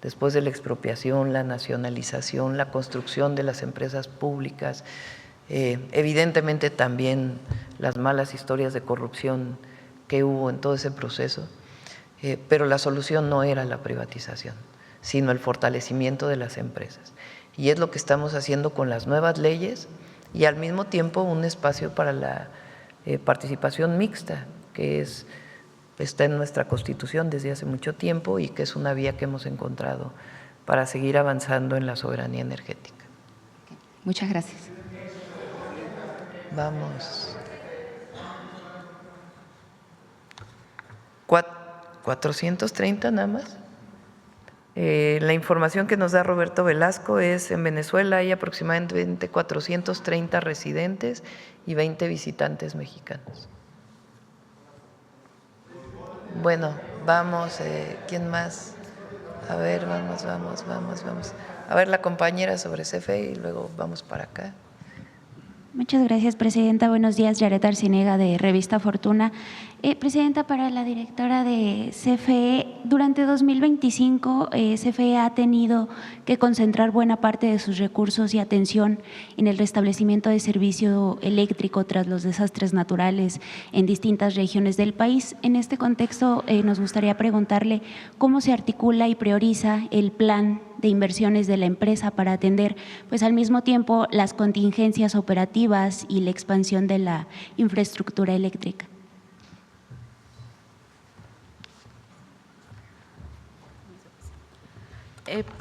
después de la expropiación, la nacionalización, la construcción de las empresas públicas, evidentemente también las malas historias de corrupción que hubo en todo ese proceso, pero la solución no era la privatización, sino el fortalecimiento de las empresas. Y es lo que estamos haciendo con las nuevas leyes y al mismo tiempo un espacio para la participación mixta, que está en nuestra Constitución desde hace mucho tiempo y que es una vía que hemos encontrado para seguir avanzando en la soberanía energética. Muchas gracias. Vamos. 430 nada más. La información que nos da Roberto Velasco es: en Venezuela hay aproximadamente 430 residentes y 20 visitantes mexicanos. Bueno, vamos, ¿quién más? A ver, vamos. A ver, la compañera sobre CFE y luego vamos para acá. Muchas gracias, Presidenta. Buenos días, Yaret Arcinega, de Revista Fortuna. Presidenta, para la directora de CFE, durante 2025 CFE ha tenido que concentrar buena parte de sus recursos y atención en el restablecimiento de servicio eléctrico tras los desastres naturales en distintas regiones del país. En este contexto, nos gustaría preguntarle cómo se articula y prioriza el plan de inversiones de la empresa para atender, pues al mismo tiempo, las contingencias operativas y la expansión de la infraestructura eléctrica.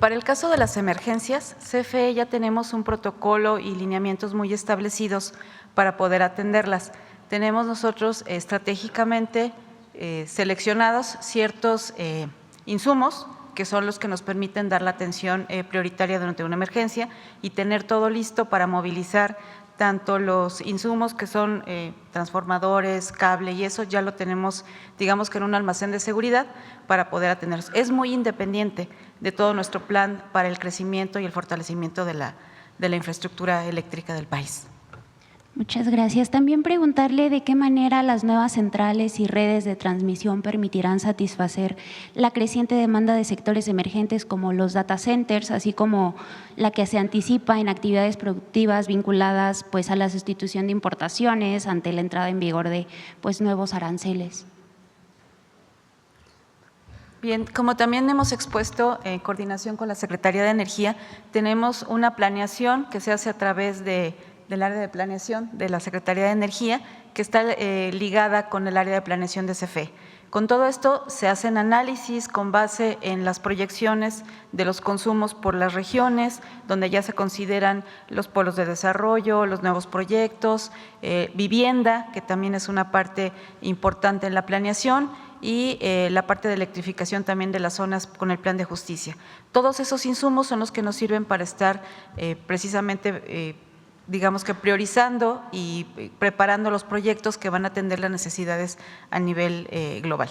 Para el caso de las emergencias, CFE ya tenemos un protocolo y lineamientos muy establecidos para poder atenderlas. Tenemos nosotros estratégicamente seleccionados ciertos insumos que son los que nos permiten dar la atención prioritaria durante una emergencia y tener todo listo para movilizar tanto los insumos que son transformadores, cable y eso ya lo tenemos, digamos que en un almacén de seguridad para poder atenderlos. Es muy independiente de todo nuestro plan para el crecimiento y el fortalecimiento de la infraestructura eléctrica del país. Muchas gracias. También preguntarle de qué manera las nuevas centrales y redes de transmisión permitirán satisfacer la creciente demanda de sectores emergentes como los data centers, así como la que se anticipa en actividades productivas vinculadas pues a la sustitución de importaciones ante la entrada en vigor de pues nuevos aranceles. Bien, como también hemos expuesto en coordinación con la Secretaría de Energía, tenemos una planeación que se hace a través del área de planeación de la Secretaría de Energía, que está ligada con el área de planeación de CFE. Con todo esto se hacen análisis con base en las proyecciones de los consumos por las regiones, donde ya se consideran los polos de desarrollo, los nuevos proyectos, vivienda, que también es una parte importante en la planeación, y la parte de electrificación también de las zonas con el plan de justicia. Todos esos insumos son los que nos sirven para estar precisamente digamos que priorizando y preparando los proyectos que van a atender las necesidades a nivel global.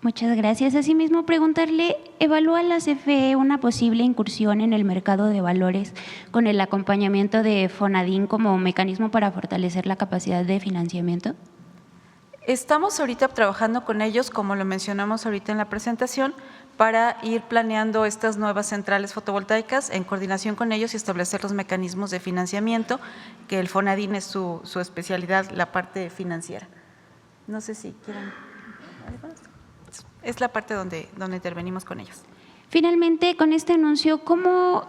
Muchas gracias. Asimismo, preguntarle, ¿evalúa la CFE una posible incursión en el mercado de valores con el acompañamiento de Fonadín como mecanismo para fortalecer la capacidad de financiamiento? Estamos ahorita trabajando con ellos, como lo mencionamos ahorita en la presentación, para ir planeando estas nuevas centrales fotovoltaicas en coordinación con ellos y establecer los mecanismos de financiamiento, que el Fonadín es su especialidad, la parte financiera. No sé si quieren… Es la parte donde intervenimos con ellos. Finalmente, con este anuncio, ¿cómo,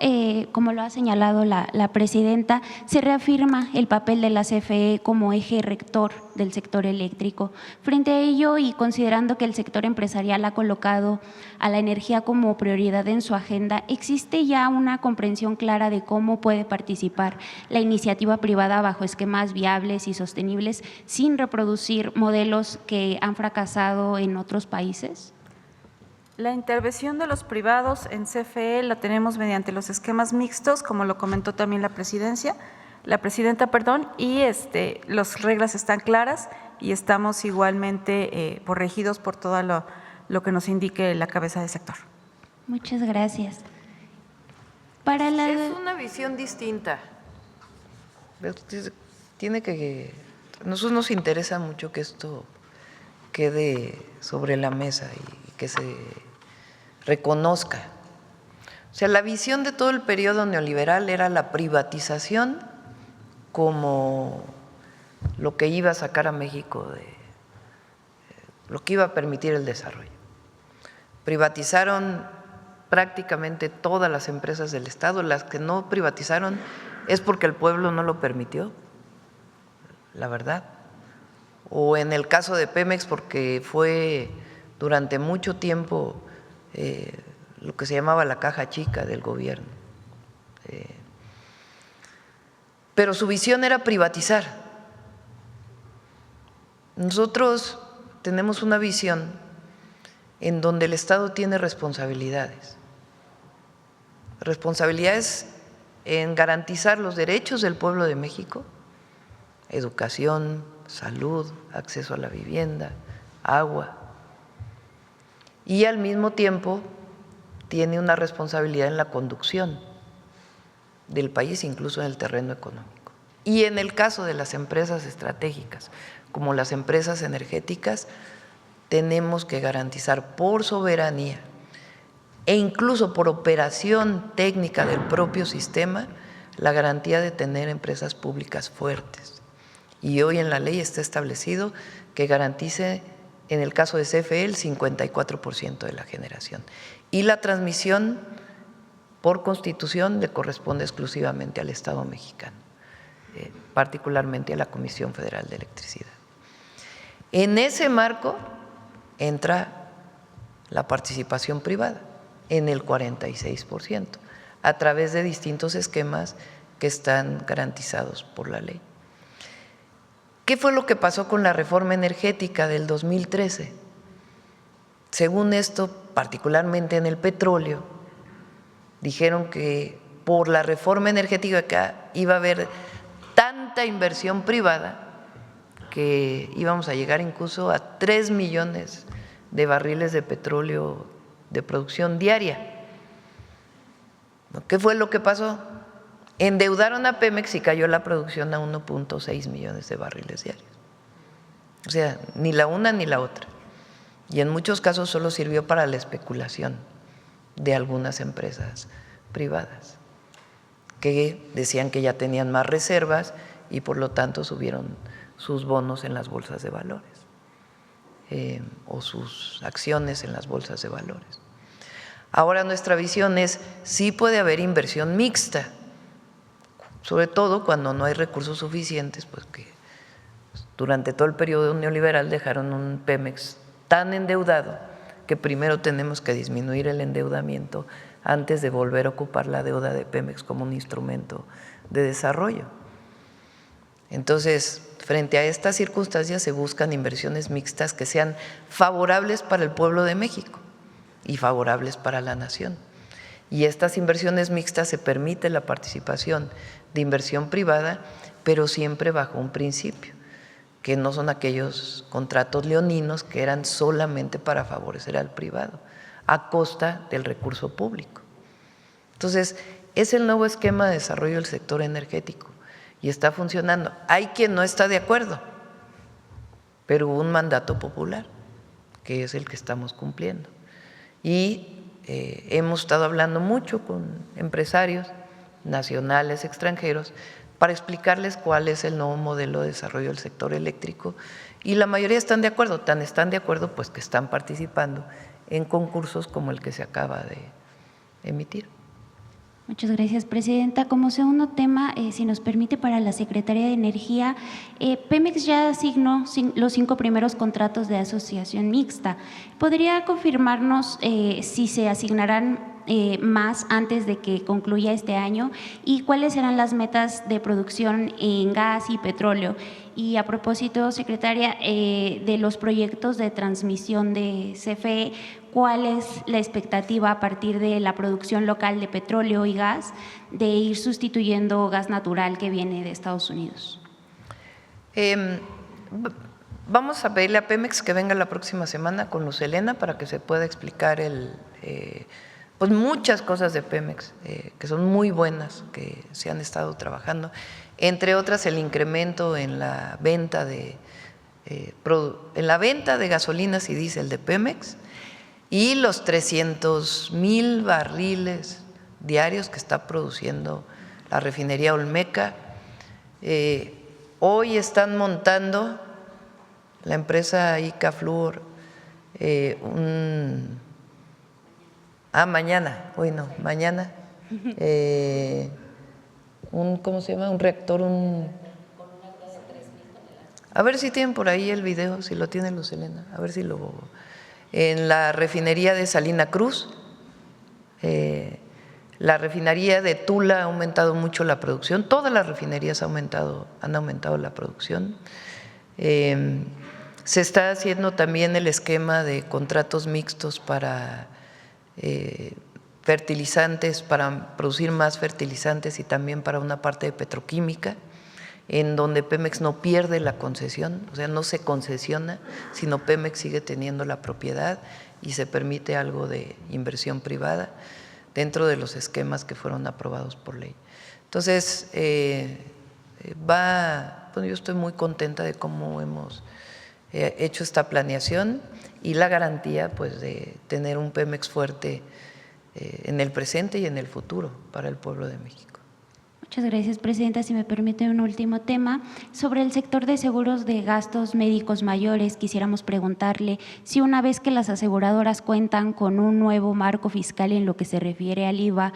como lo ha señalado la presidenta, se reafirma el papel de la CFE como eje rector del sector eléctrico? Frente a ello y considerando que el sector empresarial ha colocado a la energía como prioridad en su agenda, ¿existe ya una comprensión clara de cómo puede participar la iniciativa privada bajo esquemas viables y sostenibles sin reproducir modelos que han fracasado en otros países? La intervención de los privados en CFE la tenemos mediante los esquemas mixtos, como lo comentó también la presidenta, y las reglas están claras y estamos igualmente regidos por todo lo que nos indique la cabeza de sector. Muchas gracias. Es una visión distinta. Nosotros nos interesa mucho que esto quede sobre la mesa y que se reconozca. O sea, la visión de todo el periodo neoliberal era la privatización como lo que iba a sacar a México lo que iba a permitir el desarrollo. privatizaron prácticamente todas las empresas del Estado. Las que no privatizaron es porque el pueblo no lo permitió, la verdad. O en el caso de Pemex, porque fue durante mucho tiempo lo que se llamaba la caja chica del gobierno. Pero su visión era privatizar. Nosotros tenemos una visión en donde el Estado tiene responsabilidades. Responsabilidades en garantizar los derechos del pueblo de México, educación, salud, acceso a la vivienda, agua, y al mismo tiempo tiene una responsabilidad en la conducción del país, incluso en el terreno económico. Y en el caso de las empresas estratégicas, como las empresas energéticas, tenemos que garantizar por soberanía e incluso por operación técnica del propio sistema la garantía de tener empresas públicas fuertes. Y hoy en la ley está establecido que garantice, en el caso de CFE, el 54% de la generación. Y la transmisión, por Constitución, le corresponde exclusivamente al Estado mexicano, particularmente a la Comisión Federal de Electricidad. En ese marco entra la participación privada en el 46%, a través de distintos esquemas que están garantizados por la ley. ¿Qué fue lo que pasó con la reforma energética del 2013? Según esto, particularmente en el petróleo, dijeron que por la reforma energética iba a haber tanta inversión privada que íbamos a llegar incluso a 3 millones de barriles de petróleo de producción diaria. ¿Qué fue lo que pasó? Endeudaron a Pemex y cayó la producción a 1.6 millones de barriles diarios. O sea, ni la una ni la otra. Y en muchos casos solo sirvió para la especulación de algunas empresas privadas que decían que ya tenían más reservas y por lo tanto subieron sus bonos en las bolsas de valores o sus acciones en las bolsas de valores. Ahora nuestra visión es, sí puede haber inversión mixta, sobre todo cuando no hay recursos suficientes, pues que durante todo el periodo neoliberal dejaron un Pemex tan endeudado que primero tenemos que disminuir el endeudamiento antes de volver a ocupar la deuda de Pemex como un instrumento de desarrollo. Entonces, frente a estas circunstancias se buscan inversiones mixtas que sean favorables para el pueblo de México y favorables para la nación. Y estas inversiones mixtas se permite la participación de inversión privada, pero siempre bajo un principio, que no son aquellos contratos leoninos que eran solamente para favorecer al privado, a costa del recurso público. Entonces, es el nuevo esquema de desarrollo del sector energético y está funcionando. Hay quien no está de acuerdo, pero hubo un mandato popular, que es el que estamos cumpliendo. Y hemos estado hablando mucho con empresarios nacionales, extranjeros, para explicarles cuál es el nuevo modelo de desarrollo del sector eléctrico y la mayoría están de acuerdo, tan están de acuerdo pues que están participando en concursos como el que se acaba de emitir. Muchas gracias, presidenta. Como segundo tema, si nos permite, para la Secretaría de Energía, Pemex ya asignó los 5 primeros contratos de asociación mixta. ¿Podría confirmarnos si se asignarán más antes de que concluya este año y cuáles serán las metas de producción en gas y petróleo? Y a propósito, secretaria, de los proyectos de transmisión de CFE, ¿cuál es la expectativa a partir de la producción local de petróleo y gas de ir sustituyendo gas natural que viene de Estados Unidos? Vamos a pedirle a Pemex que venga la próxima semana con Luz Helena para que se pueda explicar pues muchas cosas de Pemex que son muy buenas, que se han estado trabajando, entre otras el incremento en la venta de gasolinas y diésel de Pemex y los 300,000 barriles diarios que está produciendo la refinería Olmeca. Hoy están montando la empresa Icafluor Mañana, hoy no, mañana. ¿Cómo se llama? Un reactor, A ver si tienen por ahí el video, si lo tiene Luz Helena, a ver si lo… En la refinería de Salina Cruz, la refinería de Tula ha aumentado mucho la producción, todas las refinerías han aumentado la producción. Se está haciendo también el esquema de contratos mixtos para fertilizantes, para producir más fertilizantes y también para una parte de petroquímica, en donde Pemex no pierde la concesión, o sea, no se concesiona, sino Pemex sigue teniendo la propiedad y se permite algo de inversión privada dentro de los esquemas que fueron aprobados por ley. Entonces, yo estoy muy contenta de cómo hemos hecho esta planeación y la garantía pues, de tener un Pemex fuerte en el presente y en el futuro para el pueblo de México. Muchas gracias, presidenta. Si me permite un último tema. Sobre el sector de seguros de gastos médicos mayores, quisiéramos preguntarle si una vez que las aseguradoras cuentan con un nuevo marco fiscal en lo que se refiere al IVA,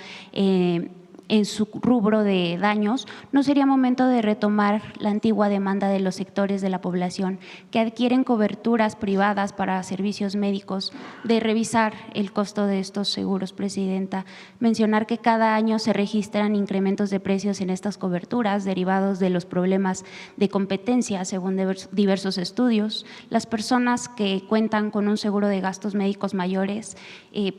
en su rubro de daños, ¿no sería momento de retomar la antigua demanda de los sectores de la población que adquieren coberturas privadas para servicios médicos, de revisar el costo de estos seguros, presidenta? Mencionar que cada año se registran incrementos de precios en estas coberturas derivados de los problemas de competencia, según diversos estudios. Las personas que cuentan con un seguro de gastos médicos mayores,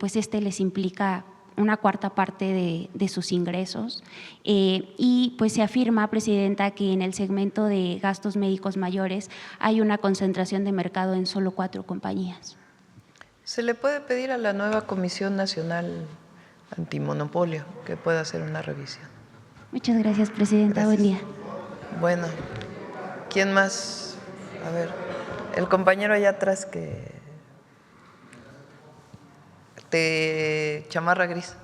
pues les implica una cuarta parte de sus ingresos, y pues se afirma, presidenta, que en el segmento de gastos médicos mayores hay una concentración de mercado en solo 4 compañías. Se le puede pedir a la nueva Comisión Nacional Antimonopolio que pueda hacer una revisión. Muchas gracias, presidenta. Gracias. Buen día. Bueno, ¿quién más? A ver, el compañero allá atrás de chamarra gris.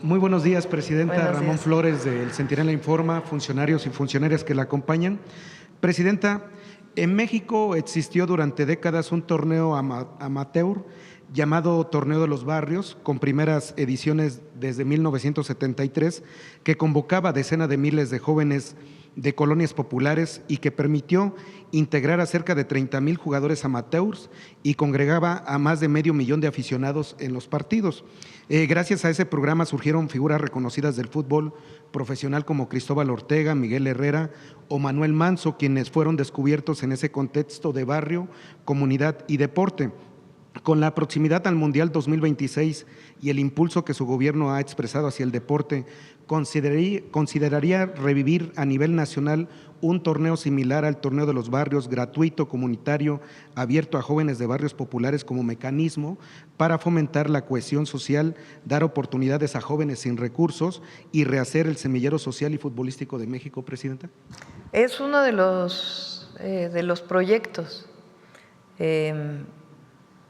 Muy buenos días, presidenta. Buenos Ramón días. Flores, del Centinela Informa, funcionarios y funcionarias que la acompañan. Presidenta, en México existió durante décadas un torneo amateur llamado Torneo de los Barrios, con primeras ediciones desde 1973, que convocaba a decenas de miles de jóvenes de colonias populares y que permitió integrar a cerca de 30,000 jugadores amateurs y congregaba a más de 500,000 de aficionados en los partidos. Gracias a ese programa surgieron figuras reconocidas del fútbol profesional como Cristóbal Ortega, Miguel Herrera o Manuel Manso, quienes fueron descubiertos en ese contexto de barrio, comunidad y deporte. Con la proximidad al Mundial 2026 y el impulso que su gobierno ha expresado hacia el deporte, ¿consideraría revivir a nivel nacional un torneo similar al Torneo de los Barrios, gratuito, comunitario, abierto a jóvenes de barrios populares como mecanismo para fomentar la cohesión social, dar oportunidades a jóvenes sin recursos y rehacer el semillero social y futbolístico de México, presidenta? Es uno de los proyectos.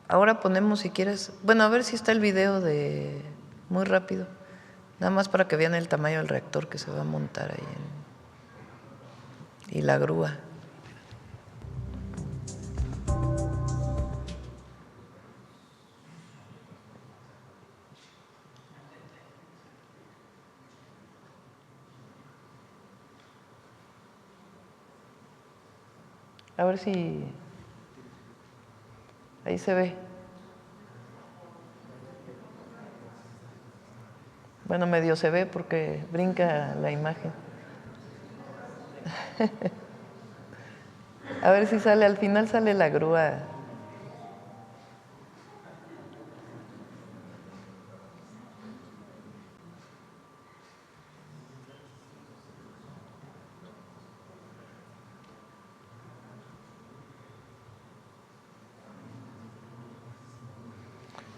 Ahora ponemos, si quieres, bueno, a ver si está el video muy rápido, nada más para que vean el tamaño del reactor que se va a montar ahí y la grúa. A ver si… Ahí se ve. Bueno, medio se ve porque brinca la imagen. A ver si sale, al final sale la grúa.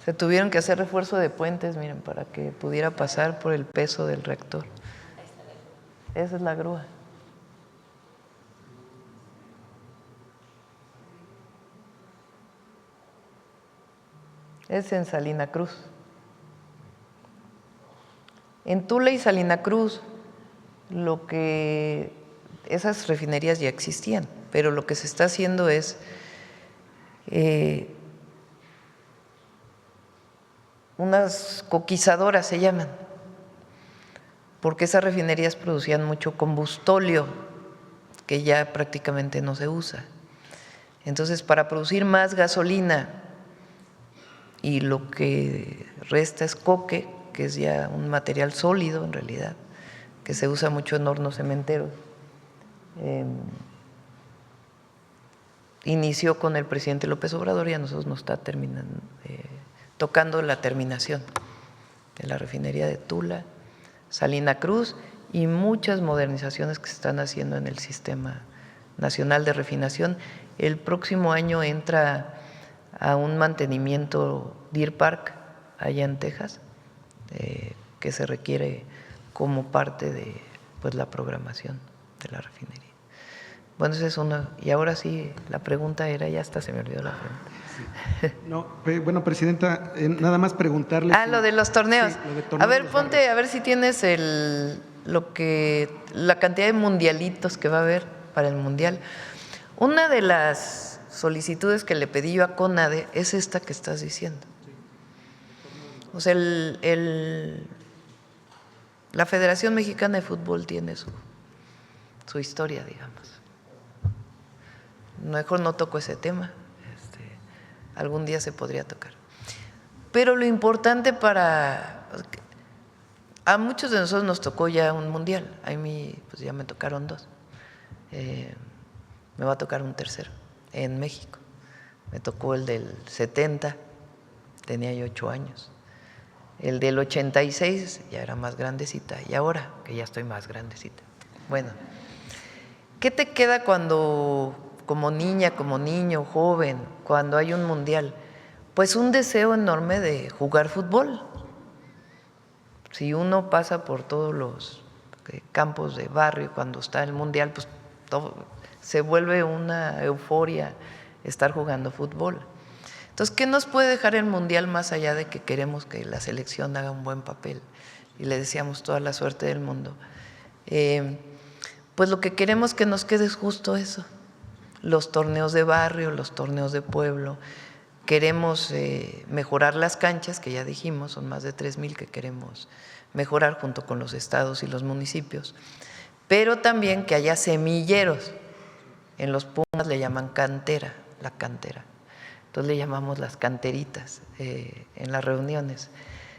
Se tuvieron que hacer refuerzo de puentes, miren, para que pudiera pasar por el peso del reactor. Esa es la grúa. Es en Salina Cruz. En Tula y Salina Cruz, esas refinerías ya existían, pero lo que se está haciendo es unas coquizadoras se llaman, porque esas refinerías producían mucho combustóleo que ya prácticamente no se usa. Entonces, para producir más gasolina y lo que resta es coque, que es ya un material sólido en realidad, que se usa mucho en hornos cementeros, inició con el presidente López Obrador y a nosotros nos está tocando la terminación de la refinería de Tula, Salina Cruz y muchas modernizaciones que se están haciendo en el Sistema Nacional de Refinación. El próximo año entra a un mantenimiento Deer Park allá en Texas, que se requiere como parte de pues, la programación de la refinería. Bueno, esa es una. Y ahora sí, la pregunta era, ya hasta se me olvidó la pregunta. No, bueno, presidenta, nada más preguntarle. Lo de los torneos. Sí, lo de torneos a ver, de los ponte, barrios. a ver si tienes la cantidad de mundialitos que va a haber para el mundial. Una de las solicitudes que le pedí yo a CONADE es esta que estás diciendo. O sea, la Federación Mexicana de Fútbol tiene su historia, digamos. Mejor no toco ese tema, algún día se podría tocar. Pero lo importante a muchos de nosotros nos tocó ya un mundial, a mí pues ya me tocaron 2, me va a tocar un tercero en México. Me tocó el del 70, tenía yo 8 años. El del 86 ya era más grandecita y ahora que ya estoy más grandecita. Bueno, ¿qué te queda cuando, como niña, como niño, joven, cuando hay un mundial? Pues un deseo enorme de jugar fútbol. Si uno pasa por todos los campos de barrio cuando está el mundial, pues se vuelve una euforia estar jugando fútbol. Entonces, ¿qué nos puede dejar el mundial más allá de que queremos que la selección haga un buen papel y le deseamos toda la suerte del mundo? Pues lo que queremos que nos quede es justo eso, los torneos de barrio, los torneos de pueblo. Queremos mejorar las canchas, que ya dijimos, son más de 3,000 que queremos mejorar junto con los estados y los municipios, pero también que haya semilleros. En los Pumas le llaman cantera, la cantera. Entonces le llamamos las canteritas en las reuniones.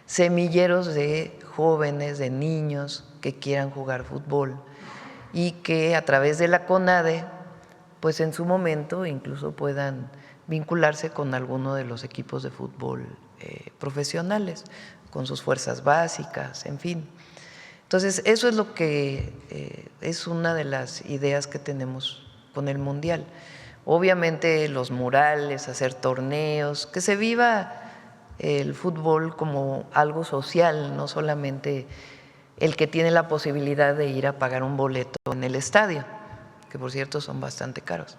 Semilleros de jóvenes, de niños que quieran jugar fútbol y que a través de la CONADE, pues en su momento incluso puedan vincularse con alguno de los equipos de fútbol profesionales, con sus fuerzas básicas, en fin. Entonces, eso es lo que es una de las ideas que tenemos con el Mundial. Obviamente los murales, hacer torneos, que se viva el fútbol como algo social, no solamente el que tiene la posibilidad de ir a pagar un boleto en el estadio, que por cierto son bastante caros,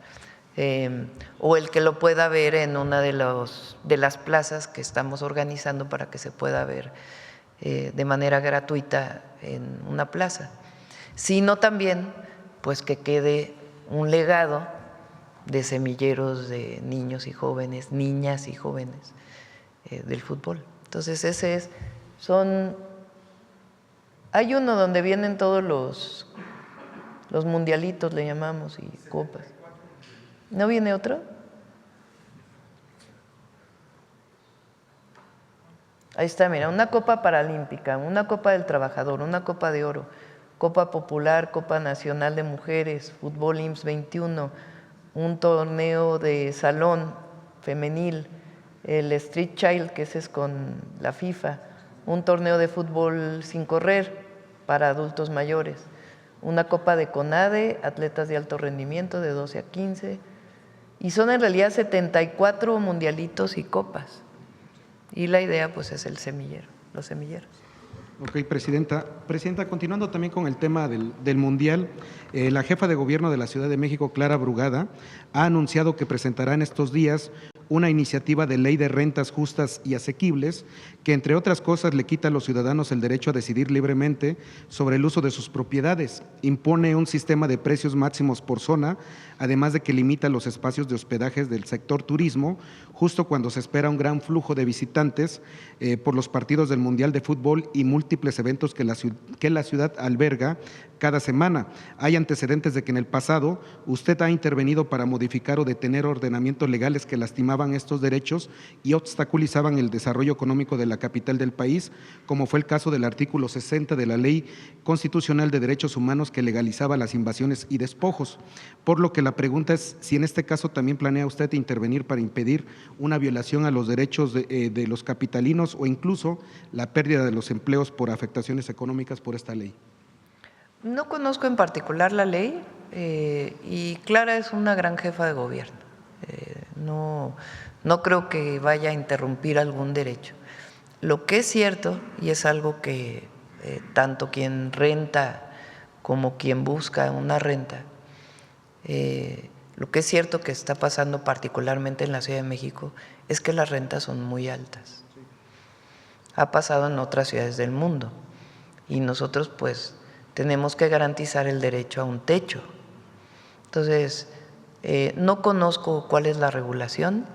o el que lo pueda ver en una de las plazas que estamos organizando para que se pueda ver de manera gratuita en una plaza, sino también pues que quede un legado de semilleros de niños y jóvenes, niñas y jóvenes del fútbol. Entonces hay uno donde vienen todos los mundialitos, le llamamos, y copas. ¿No viene otro? Ahí está, mira, una copa paralímpica, una copa del trabajador, una copa de oro, copa popular, copa nacional de mujeres, fútbol IMSS 21, un torneo de salón femenil, el Street Child, que ese es con la FIFA, un torneo de fútbol sin correr para adultos mayores, una copa de CONADE, atletas de alto rendimiento de 12 a 15, y son en realidad 74 mundialitos y copas. Y la idea pues es el semillero, los semilleros. Ok, Presidenta. Presidenta, continuando también con el tema del Mundial, la jefa de gobierno de la Ciudad de México, Clara Brugada, ha anunciado que presentará en estos días una iniciativa de ley de rentas justas y asequibles que, entre otras cosas, le quita a los ciudadanos el derecho a decidir libremente sobre el uso de sus propiedades, impone un sistema de precios máximos por zona, además de que limita los espacios de hospedajes del sector turismo, justo cuando se espera un gran flujo de visitantes por los partidos del Mundial de Fútbol y múltiples eventos que la ciudad alberga cada semana. Hay antecedentes de que en el pasado usted ha intervenido para modificar o detener ordenamientos legales que lastimaban estos derechos y obstaculizaban el desarrollo económico de la capital del país, como fue el caso del artículo 60 de la Ley Constitucional de Derechos Humanos que legalizaba las invasiones y despojos. Por lo que la pregunta es si en este caso también planea usted intervenir para impedir una violación a los derechos de los capitalinos o incluso la pérdida de los empleos por afectaciones económicas por esta ley. No conozco en particular la ley y Clara es una gran jefa de gobierno. No creo que vaya a interrumpir algún derecho. Lo que es cierto, y es algo que tanto quien renta como quien busca una renta, lo que es cierto que está pasando particularmente en la Ciudad de México es que las rentas son muy altas. Ha pasado en otras ciudades del mundo y nosotros pues tenemos que garantizar el derecho a un techo. Entonces, no conozco cuál es la regulación,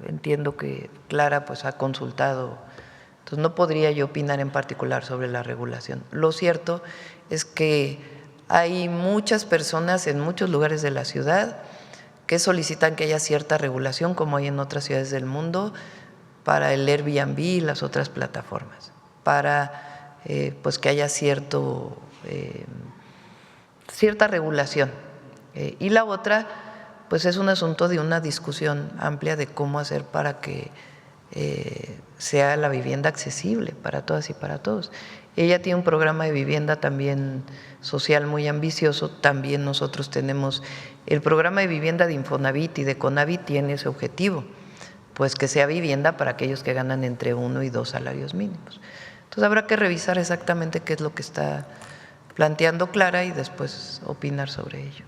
entiendo que Clara pues ha consultado, entonces no podría yo opinar en particular sobre la regulación. Lo cierto es que hay muchas personas en muchos lugares de la ciudad que solicitan que haya cierta regulación, como hay en otras ciudades del mundo, para el Airbnb y las otras plataformas, para pues que haya cierta regulación. Y la otra, pues es un asunto de una discusión amplia de cómo hacer para que sea la vivienda accesible para todas y para todos. Ella tiene un programa de vivienda también social muy ambicioso, también nosotros tenemos el programa de vivienda de Infonavit y de Conavit tiene ese objetivo, pues que sea vivienda para aquellos que ganan entre 1 y 2 salarios mínimos. Entonces habrá que revisar exactamente qué es lo que está planteando Clara y después opinar sobre ello.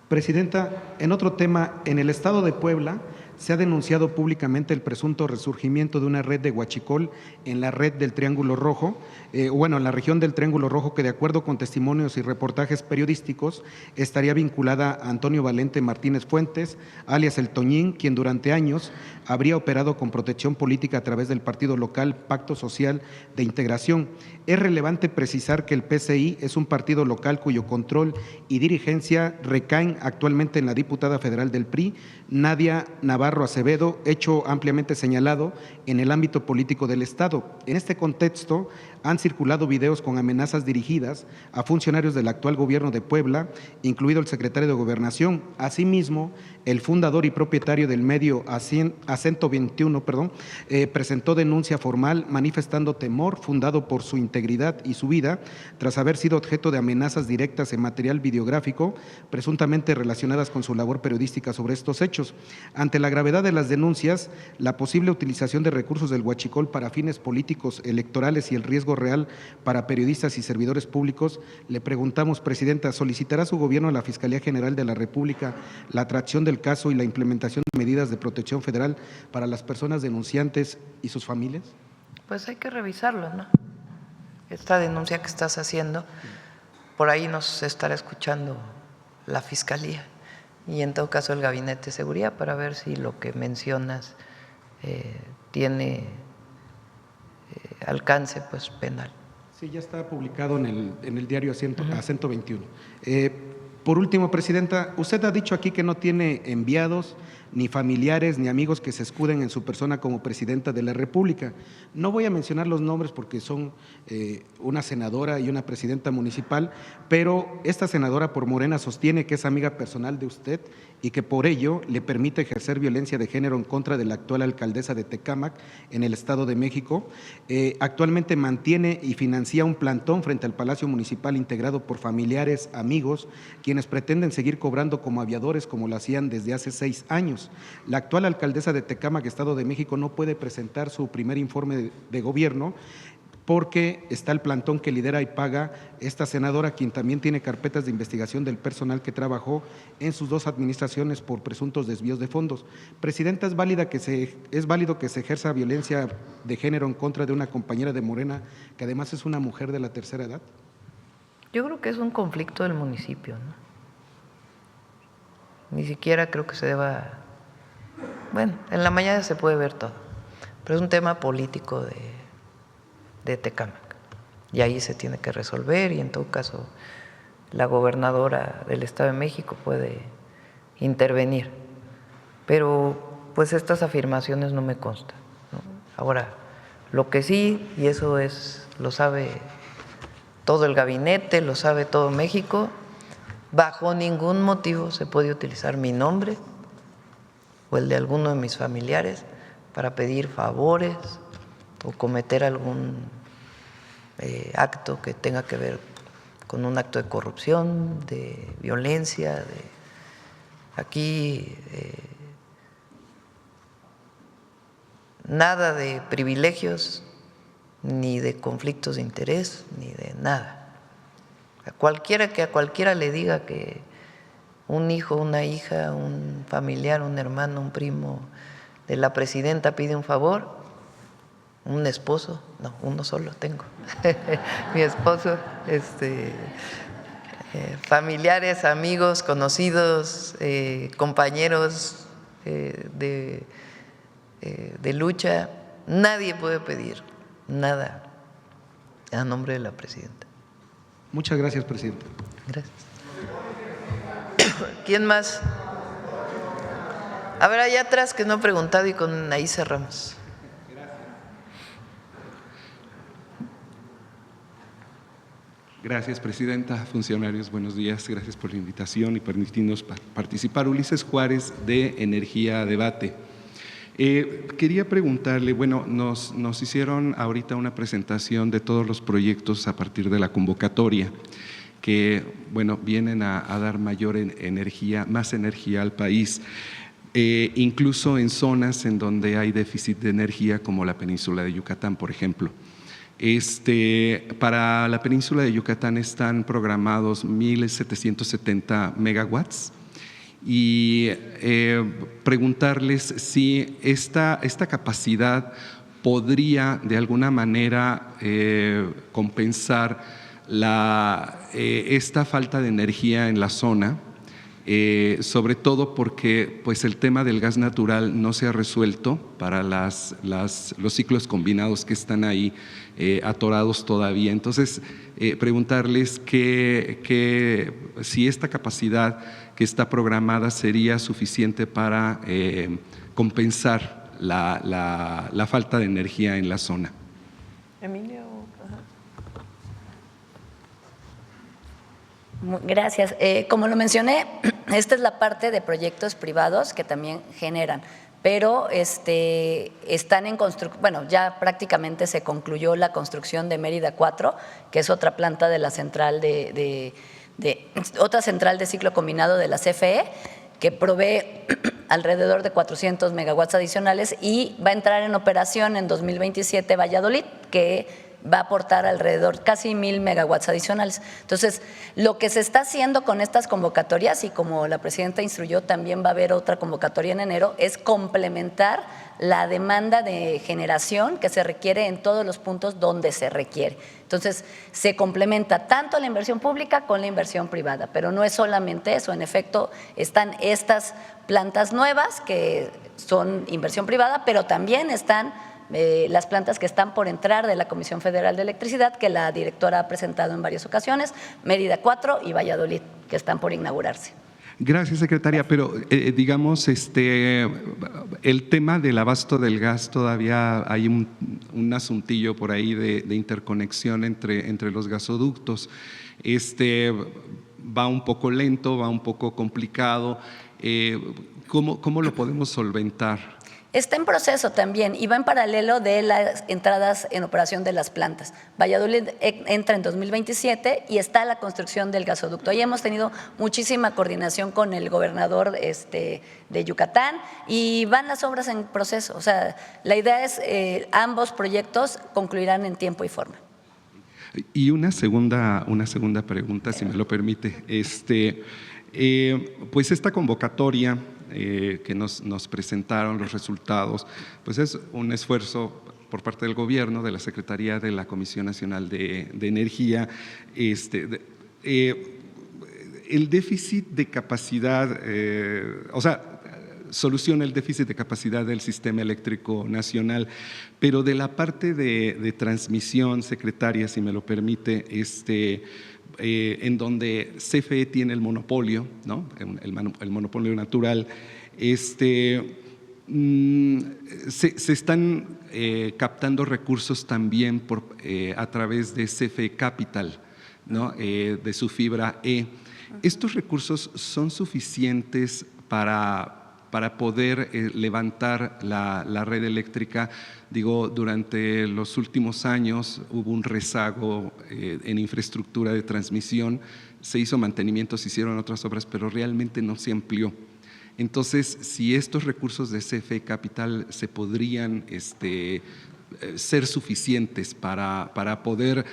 Presidenta, en otro tema, en el estado de Puebla se ha denunciado públicamente el presunto resurgimiento de una red de huachicol en la red del Triángulo Rojo, en la región del Triángulo Rojo, que de acuerdo con testimonios y reportajes periodísticos estaría vinculada a Antonio Valente Martínez Fuentes, alias El Toñín, quien durante años habría operado con protección política a través del partido local Pacto Social de Integración. Es relevante precisar que el PCI es un partido local cuyo control y dirigencia recaen actualmente en la diputada federal del PRI, Nadia Navarro Acevedo, hecho ampliamente señalado en el ámbito político del Estado. En este contexto, han circulado videos con amenazas dirigidas a funcionarios del actual gobierno de Puebla, incluido el secretario de Gobernación. Asimismo, el fundador y propietario del medio Acento 21, presentó denuncia formal manifestando temor fundado por su integridad y su vida tras haber sido objeto de amenazas directas en material videográfico presuntamente relacionadas con su labor periodística sobre estos hechos. Ante la gravedad de las denuncias, la posible utilización de recursos del huachicol para fines políticos electorales y el riesgo real para periodistas y servidores públicos, le preguntamos, Presidenta, ¿solicitará su gobierno a la Fiscalía General de la República la atracción del caso y la implementación de medidas de protección federal para las personas denunciantes y sus familias? Pues hay que revisarlo, ¿no? Esta denuncia que estás haciendo, por ahí nos estará escuchando la Fiscalía y en todo caso el Gabinete de Seguridad para ver si lo que mencionas tiene alcance pues penal. Sí, ya está publicado en el diario Acento 21. Por último, Presidenta, usted ha dicho aquí que no tiene enviados, ni familiares, ni amigos que se escuden en su persona como Presidenta de la República. No voy a mencionar los nombres porque son una senadora y una presidenta municipal, pero esta senadora por Morena sostiene que es amiga personal de usted y que por ello le permite ejercer violencia de género en contra de la actual alcaldesa de Tecámac en el Estado de México. Actualmente mantiene y financia un plantón frente al Palacio Municipal integrado por familiares, amigos, quienes pretenden seguir cobrando como aviadores como lo hacían desde hace 6 años. La actual alcaldesa de Tecámac, Estado de México, no puede presentar su primer informe de gobierno porque está el plantón que lidera y paga esta senadora, quien también tiene carpetas de investigación del personal que trabajó en sus 2 administraciones por presuntos desvíos de fondos. Presidenta, ¿es válido que se ejerza violencia de género en contra de una compañera de Morena, que además es una mujer de la tercera edad? Yo creo que es un conflicto del municipio, ¿no? Ni siquiera creo que se deba… Bueno, en la mañana se puede ver todo, pero es un tema político de Tecámac, y ahí se tiene que resolver, y en todo caso la gobernadora del Estado de México puede intervenir, pero pues estas afirmaciones no me constan, ¿no? Ahora, lo que sí, y eso lo sabe todo el gabinete, lo sabe todo México, bajo ningún motivo se puede utilizar mi nombre o el de alguno de mis familiares para pedir favores o cometer algún acto que tenga que ver con un acto de corrupción, de violencia. Aquí nada de privilegios, ni de conflictos de interés, ni de nada. A cualquiera le diga que un hijo, una hija, un familiar, un hermano, un primo de la presidenta pide un favor, un esposo, no, uno solo tengo, mi esposo, familiares, amigos, conocidos, compañeros de lucha, nadie puede pedir nada a nombre de la presidenta. Muchas gracias, presidente. Gracias. ¿Quién más? A ver, allá atrás que no he preguntado y con ahí cerramos. Gracias, presidenta. Funcionarios, buenos días. Gracias por la invitación y permitirnos participar. Ulises Juárez, de Energía Debate. Quería preguntarle, bueno, nos hicieron ahorita una presentación de todos los proyectos a partir de la convocatoria que, bueno, vienen a dar mayor energía, más energía al país, incluso en zonas en donde hay déficit de energía, como la península de Yucatán, por ejemplo. Para la península de Yucatán están programados 1,770 megawatts y preguntarles si esta capacidad podría de alguna manera compensar esta falta de energía en la zona, sobre todo porque pues, el tema del gas natural no se ha resuelto para los ciclos combinados que están ahí atorados todavía. Entonces, preguntarles si esta capacidad que está programada sería suficiente para compensar la falta de energía en la zona. Emilio. Gracias. Como lo mencioné, esta es la parte de proyectos privados que también generan, pero están en construcción. Bueno, ya prácticamente se concluyó la construcción de Mérida 4, que es otra planta de la central otra central de ciclo combinado de la CFE, que provee alrededor de 400 megawatts adicionales, y va a entrar en operación en 2027 Valladolid, que va a aportar alrededor casi 1,000 megawatts adicionales. Entonces, lo que se está haciendo con estas convocatorias, y como la presidenta instruyó, también va a haber otra convocatoria en enero, es complementar la demanda de generación que se requiere en todos los puntos donde se requiere. Entonces, se complementa tanto la inversión pública con la inversión privada, pero no es solamente eso. En efecto, están estas plantas nuevas que son inversión privada, pero también están las plantas que están por entrar de la Comisión Federal de Electricidad, que la directora ha presentado en varias ocasiones, Mérida 4 y Valladolid, que están por inaugurarse. Gracias, secretaria, pero digamos, el tema del abasto del gas, todavía hay un asuntillo por ahí de interconexión entre los gasoductos. Va un poco lento, va un poco complicado. ¿Cómo lo podemos solventar? Está en proceso también y va en paralelo de las entradas en operación de las plantas. Valladolid entra en 2027 y está la construcción del gasoducto. Ahí hemos tenido muchísima coordinación con el gobernador de Yucatán y van las obras en proceso. O sea, la idea es ambos proyectos concluirán en tiempo y forma. Y una segunda pregunta, si me lo permite. Pues esta convocatoria que nos presentaron los resultados, pues es un esfuerzo por parte del gobierno, de la Secretaría de la Comisión Nacional de Energía. El déficit de capacidad, soluciona el déficit de capacidad del sistema eléctrico nacional, pero de la parte de transmisión, secretaria, si me lo permite, en donde CFE tiene el monopolio, ¿no? el monopolio natural, se están captando recursos también a través de CFE Capital, ¿no? De su fibra E. ¿Estos recursos son suficientes para poder levantar la red eléctrica? Digo, durante los últimos años hubo un rezago en infraestructura de transmisión, se hizo mantenimiento, se hicieron otras obras, pero realmente no se amplió. Entonces, si estos recursos de CFE Capital se podrían ser suficientes para poder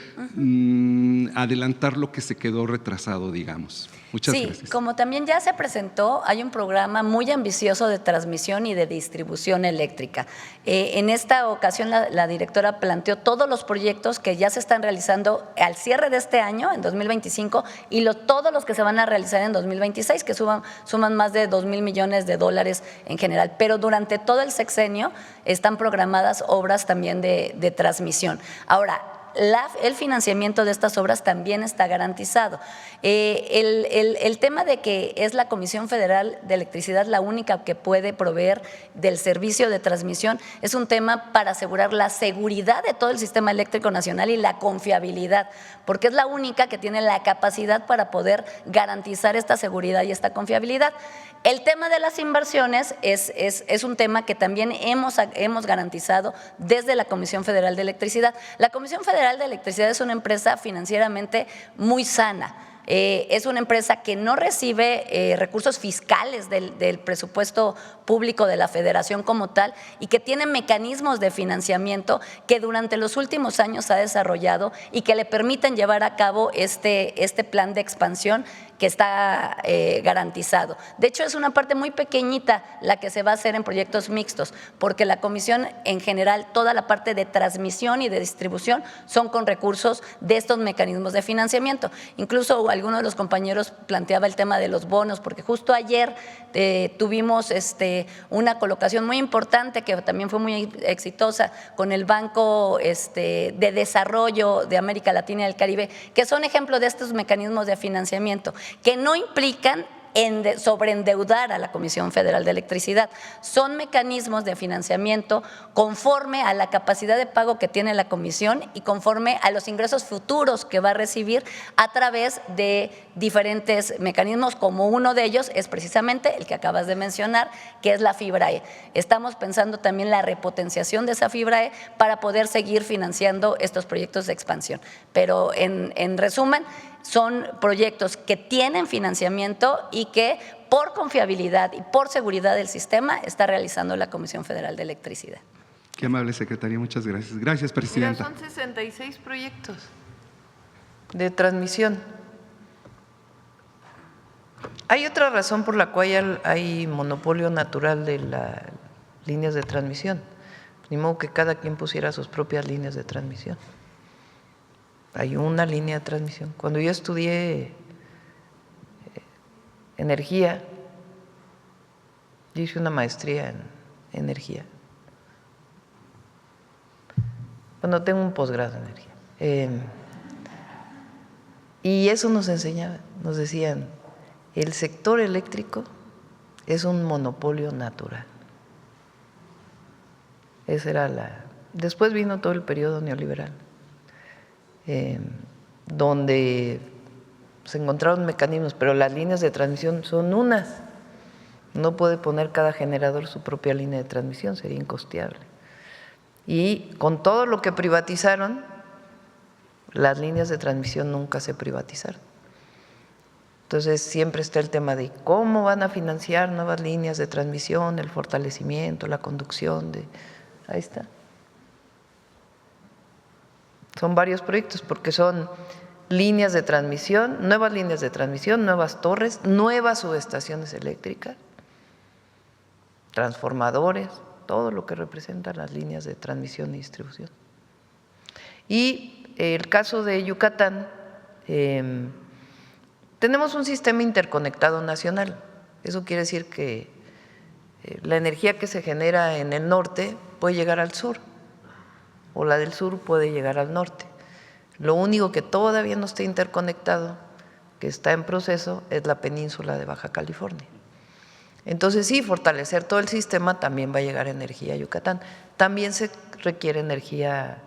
adelantar lo que se quedó retrasado, digamos. Muchas gracias. Sí, como también ya se presentó, hay un programa muy ambicioso de transmisión y de distribución eléctrica. En esta ocasión la directora planteó todos los proyectos que ya se están realizando al cierre de este año, en 2025, y todos los que se van a realizar en 2026, que suman más de 2,000 millones de dólares en general. Pero durante todo el sexenio están programadas obras también de transmisión. Ahora, el financiamiento de estas obras también está garantizado. El tema de que es la Comisión Federal de Electricidad la única que puede proveer del servicio de transmisión es un tema para asegurar la seguridad de todo el sistema eléctrico nacional y la confiabilidad, porque es la única que tiene la capacidad para poder garantizar esta seguridad y esta confiabilidad. El tema de las inversiones es un tema que también hemos garantizado desde la Comisión Federal de Electricidad. La Comisión Federal de Electricidad es una empresa financieramente muy sana. Es una empresa que no recibe recursos fiscales del presupuesto público de la Federación como tal y que tiene mecanismos de financiamiento que durante los últimos años ha desarrollado y que le permiten llevar a cabo este plan de expansión que está garantizado. De hecho, es una parte muy pequeñita la que se va a hacer en proyectos mixtos, porque la comisión en general, toda la parte de transmisión y de distribución son con recursos de estos mecanismos de financiamiento. Incluso alguno de los compañeros planteaba el tema de los bonos, porque justo ayer tuvimos una colocación muy importante que también fue muy exitosa con el Banco de Desarrollo de América Latina y el Caribe, que son ejemplo de estos mecanismos de financiamiento que no implican sobreendeudar a la Comisión Federal de Electricidad. Son mecanismos de financiamiento conforme a la capacidad de pago que tiene la Comisión y conforme a los ingresos futuros que va a recibir a través de diferentes mecanismos, como uno de ellos es precisamente el que acabas de mencionar, que es la fibra E. Estamos pensando también la repotenciación de esa fibra E para poder seguir financiando estos proyectos de expansión. Pero en resumen, son proyectos que tienen financiamiento y que por confiabilidad y por seguridad del sistema está realizando la Comisión Federal de Electricidad. Qué amable, secretaria. Muchas gracias. Gracias, presidenta. Mira, son 66 proyectos de transmisión. Hay otra razón por la cual hay monopolio natural de las líneas de transmisión. Ni modo que cada quien pusiera sus propias líneas de transmisión. Hay una línea de transmisión. Cuando yo estudié energía, yo hice una maestría en energía. Bueno, tengo un posgrado en energía. Y eso nos enseñaban, nos decían, el sector eléctrico es un monopolio natural. Esa era Después vino todo el periodo neoliberal, donde se encontraron mecanismos, pero las líneas de transmisión son unas No puede poner cada generador su propia línea de transmisión, sería incosteable. Y con todo lo que privatizaron, las líneas de transmisión nunca se privatizaron. Entonces siempre está el tema de cómo van a financiar nuevas líneas de transmisión, el fortalecimiento, la conducción de… Ahí está. Son varios proyectos porque son líneas de transmisión, nuevas torres, nuevas subestaciones eléctricas, transformadores, todo lo que representan las líneas de transmisión y distribución. Y el caso de Yucatán, tenemos un sistema interconectado nacional. Eso quiere decir que la energía que se genera en el norte puede llegar al sur, o la del sur puede llegar al norte. Lo único que todavía no está interconectado, que está en proceso, es la península de Baja California. Entonces sí, fortalecer todo el sistema, también va a llegar energía a Yucatán. También se requiere energía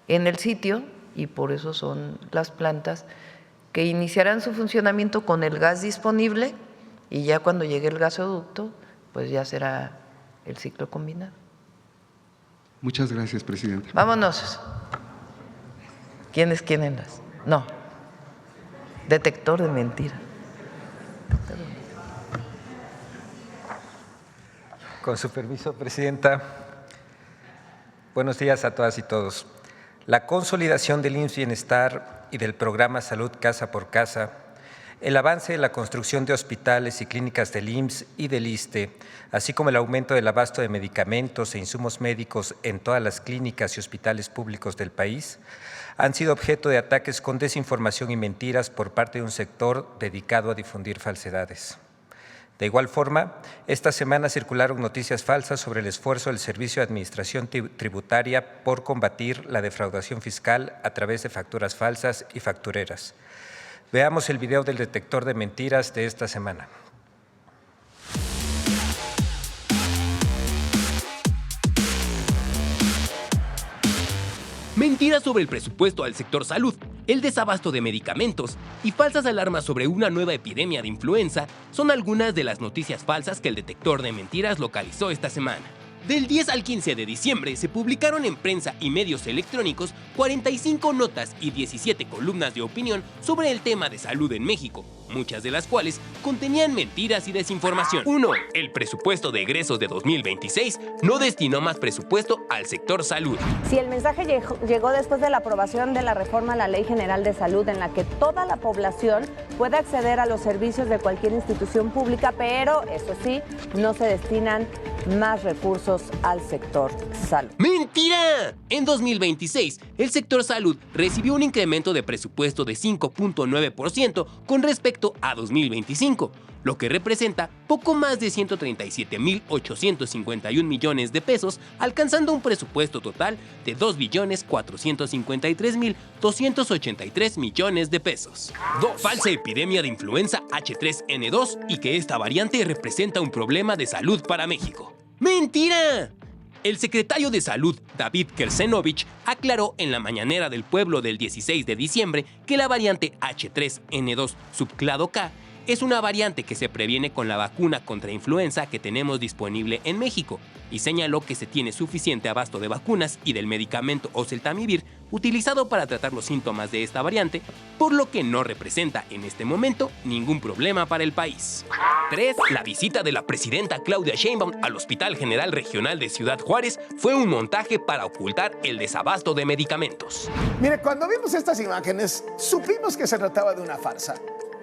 en el sitio y por eso son las plantas que iniciarán su funcionamiento con el gas disponible y ya cuando llegue el gasoducto, pues ya será el ciclo combinado. Muchas gracias, presidenta. Vámonos. ¿Quiénes quieren las? No. Detector de mentira. Con su permiso, presidenta. Buenos días a todas y todos. La consolidación del IMSS Bienestar y del programa Salud Casa por Casa, el avance de la construcción de hospitales y clínicas del IMSS y del ISSSTE, así como el aumento del abasto de medicamentos e insumos médicos en todas las clínicas y hospitales públicos del país, han sido objeto de ataques con desinformación y mentiras por parte de un sector dedicado a difundir falsedades. De igual forma, esta semana circularon noticias falsas sobre el esfuerzo del Servicio de Administración Tributaria por combatir la defraudación fiscal a través de facturas falsas y factureras. Veamos el video del detector de mentiras de esta semana. Mentiras sobre el presupuesto al sector salud, el desabasto de medicamentos y falsas alarmas sobre una nueva epidemia de influenza son algunas de las noticias falsas que el detector de mentiras localizó esta semana. Del 10 al 15 de diciembre se publicaron en prensa y medios electrónicos 45 notas y 17 columnas de opinión sobre el tema de salud en México, muchas de las cuales contenían mentiras y desinformación. 1. El presupuesto de egresos de 2026 no destinó más presupuesto al sector salud. Si el mensaje llegó después de la aprobación de la reforma a la Ley General de Salud, en la que toda la población puede acceder a los servicios de cualquier institución pública, pero eso sí, no se destinan más recursos al sector salud. ¡Mentira! En 2026, el sector salud recibió un incremento de presupuesto de 5.9% con respecto a 2025, lo que representa poco más de 137.851 millones de pesos, alcanzando un presupuesto total de 2.453.283 millones de pesos. 2. Falsa epidemia de influenza H3N2 y que esta variante representa un problema de salud para México. ¡Mentira! El secretario de Salud, David Kersenovich, aclaró en la Mañanera del Pueblo del 16 de diciembre que la variante H3N2 subclado K es una variante que se previene con la vacuna contra influenza que tenemos disponible en México y señaló que se tiene suficiente abasto de vacunas y del medicamento oseltamivir utilizado para tratar los síntomas de esta variante, por lo que no representa en este momento ningún problema para el país. 3. La visita de la presidenta Claudia Sheinbaum al Hospital General Regional de Ciudad Juárez fue un montaje para ocultar el desabasto de medicamentos. Mire, cuando vimos estas imágenes, supimos que se trataba de una farsa,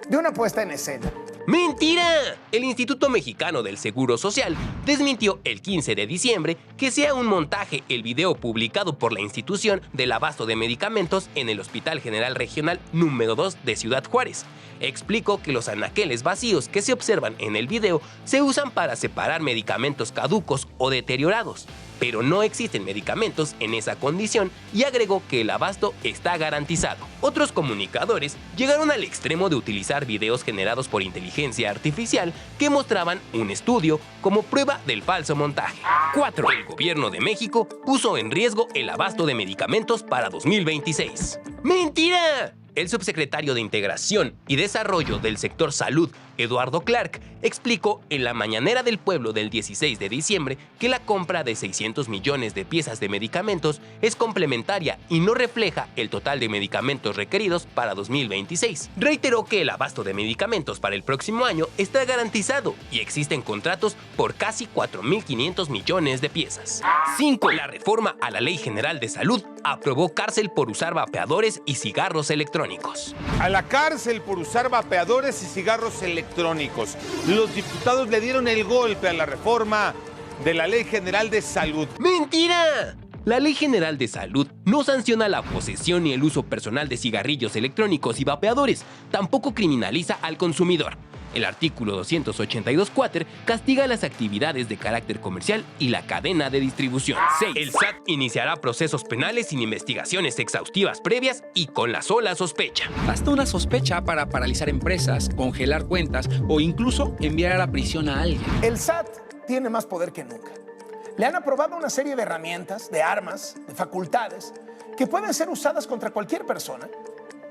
de una puesta en escena. ¡Mentira! El Instituto Mexicano del Seguro Social desmintió el 15 de diciembre que sea un montaje el video publicado por la institución del abasto de medicamentos en el Hospital General Regional número 2 de Ciudad Juárez. Explicó que los anaqueles vacíos que se observan en el video se usan para separar medicamentos caducos o deteriorados, pero no existen medicamentos en esa condición y agregó que el abasto está garantizado. Otros comunicadores llegaron al extremo de utilizar videos generados por inteligencia artificial que mostraban un estudio como prueba del falso montaje. 4. El gobierno de México puso en riesgo el abasto de medicamentos para 2026. ¡Mentira! El subsecretario de Integración y Desarrollo del Sector Salud, Eduardo Clark, explicó en la Mañanera del Pueblo del 16 de diciembre que la compra de 600 millones de piezas de medicamentos es complementaria y no refleja el total de medicamentos requeridos para 2026. Reiteró que el abasto de medicamentos para el próximo año está garantizado y existen contratos por casi 4.500 millones de piezas. 5. La reforma a la Ley General de Salud aprobó cárcel por usar vapeadores y cigarros electrónicos. A la cárcel por usar vapeadores y cigarros electrónicos. Los diputados le dieron el golpe a la reforma de la Ley General de Salud. ¡Mentira! La Ley General de Salud no sanciona la posesión ni el uso personal de cigarrillos electrónicos y vapeadores, tampoco criminaliza al consumidor. El artículo 282 quater castiga las actividades de carácter comercial y la cadena de distribución. 6. El SAT iniciará procesos penales sin investigaciones exhaustivas previas y con la sola sospecha. Basta una sospecha para paralizar empresas, congelar cuentas o incluso enviar a la prisión a alguien. El SAT tiene más poder que nunca. Le han aprobado una serie de herramientas, de armas, de facultades que pueden ser usadas contra cualquier persona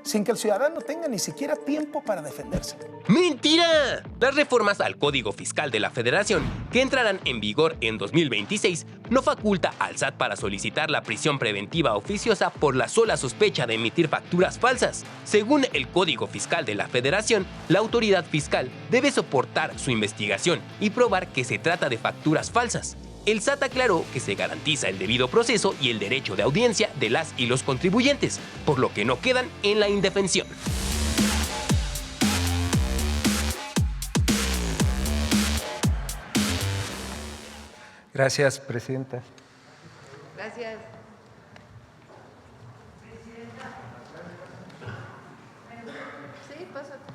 sin que el ciudadano tenga ni siquiera tiempo para defenderse. ¡Mentira! Las reformas al Código Fiscal de la Federación, que entrarán en vigor en 2026, no faculta al SAT para solicitar la prisión preventiva oficiosa por la sola sospecha de emitir facturas falsas. Según el Código Fiscal de la Federación, la autoridad fiscal debe soportar su investigación y probar que se trata de facturas falsas. El SAT aclaró que se garantiza el debido proceso y el derecho de audiencia de las y los contribuyentes, por lo que no quedan en la indefensión. Gracias, presidenta. Gracias. Sí, pásate.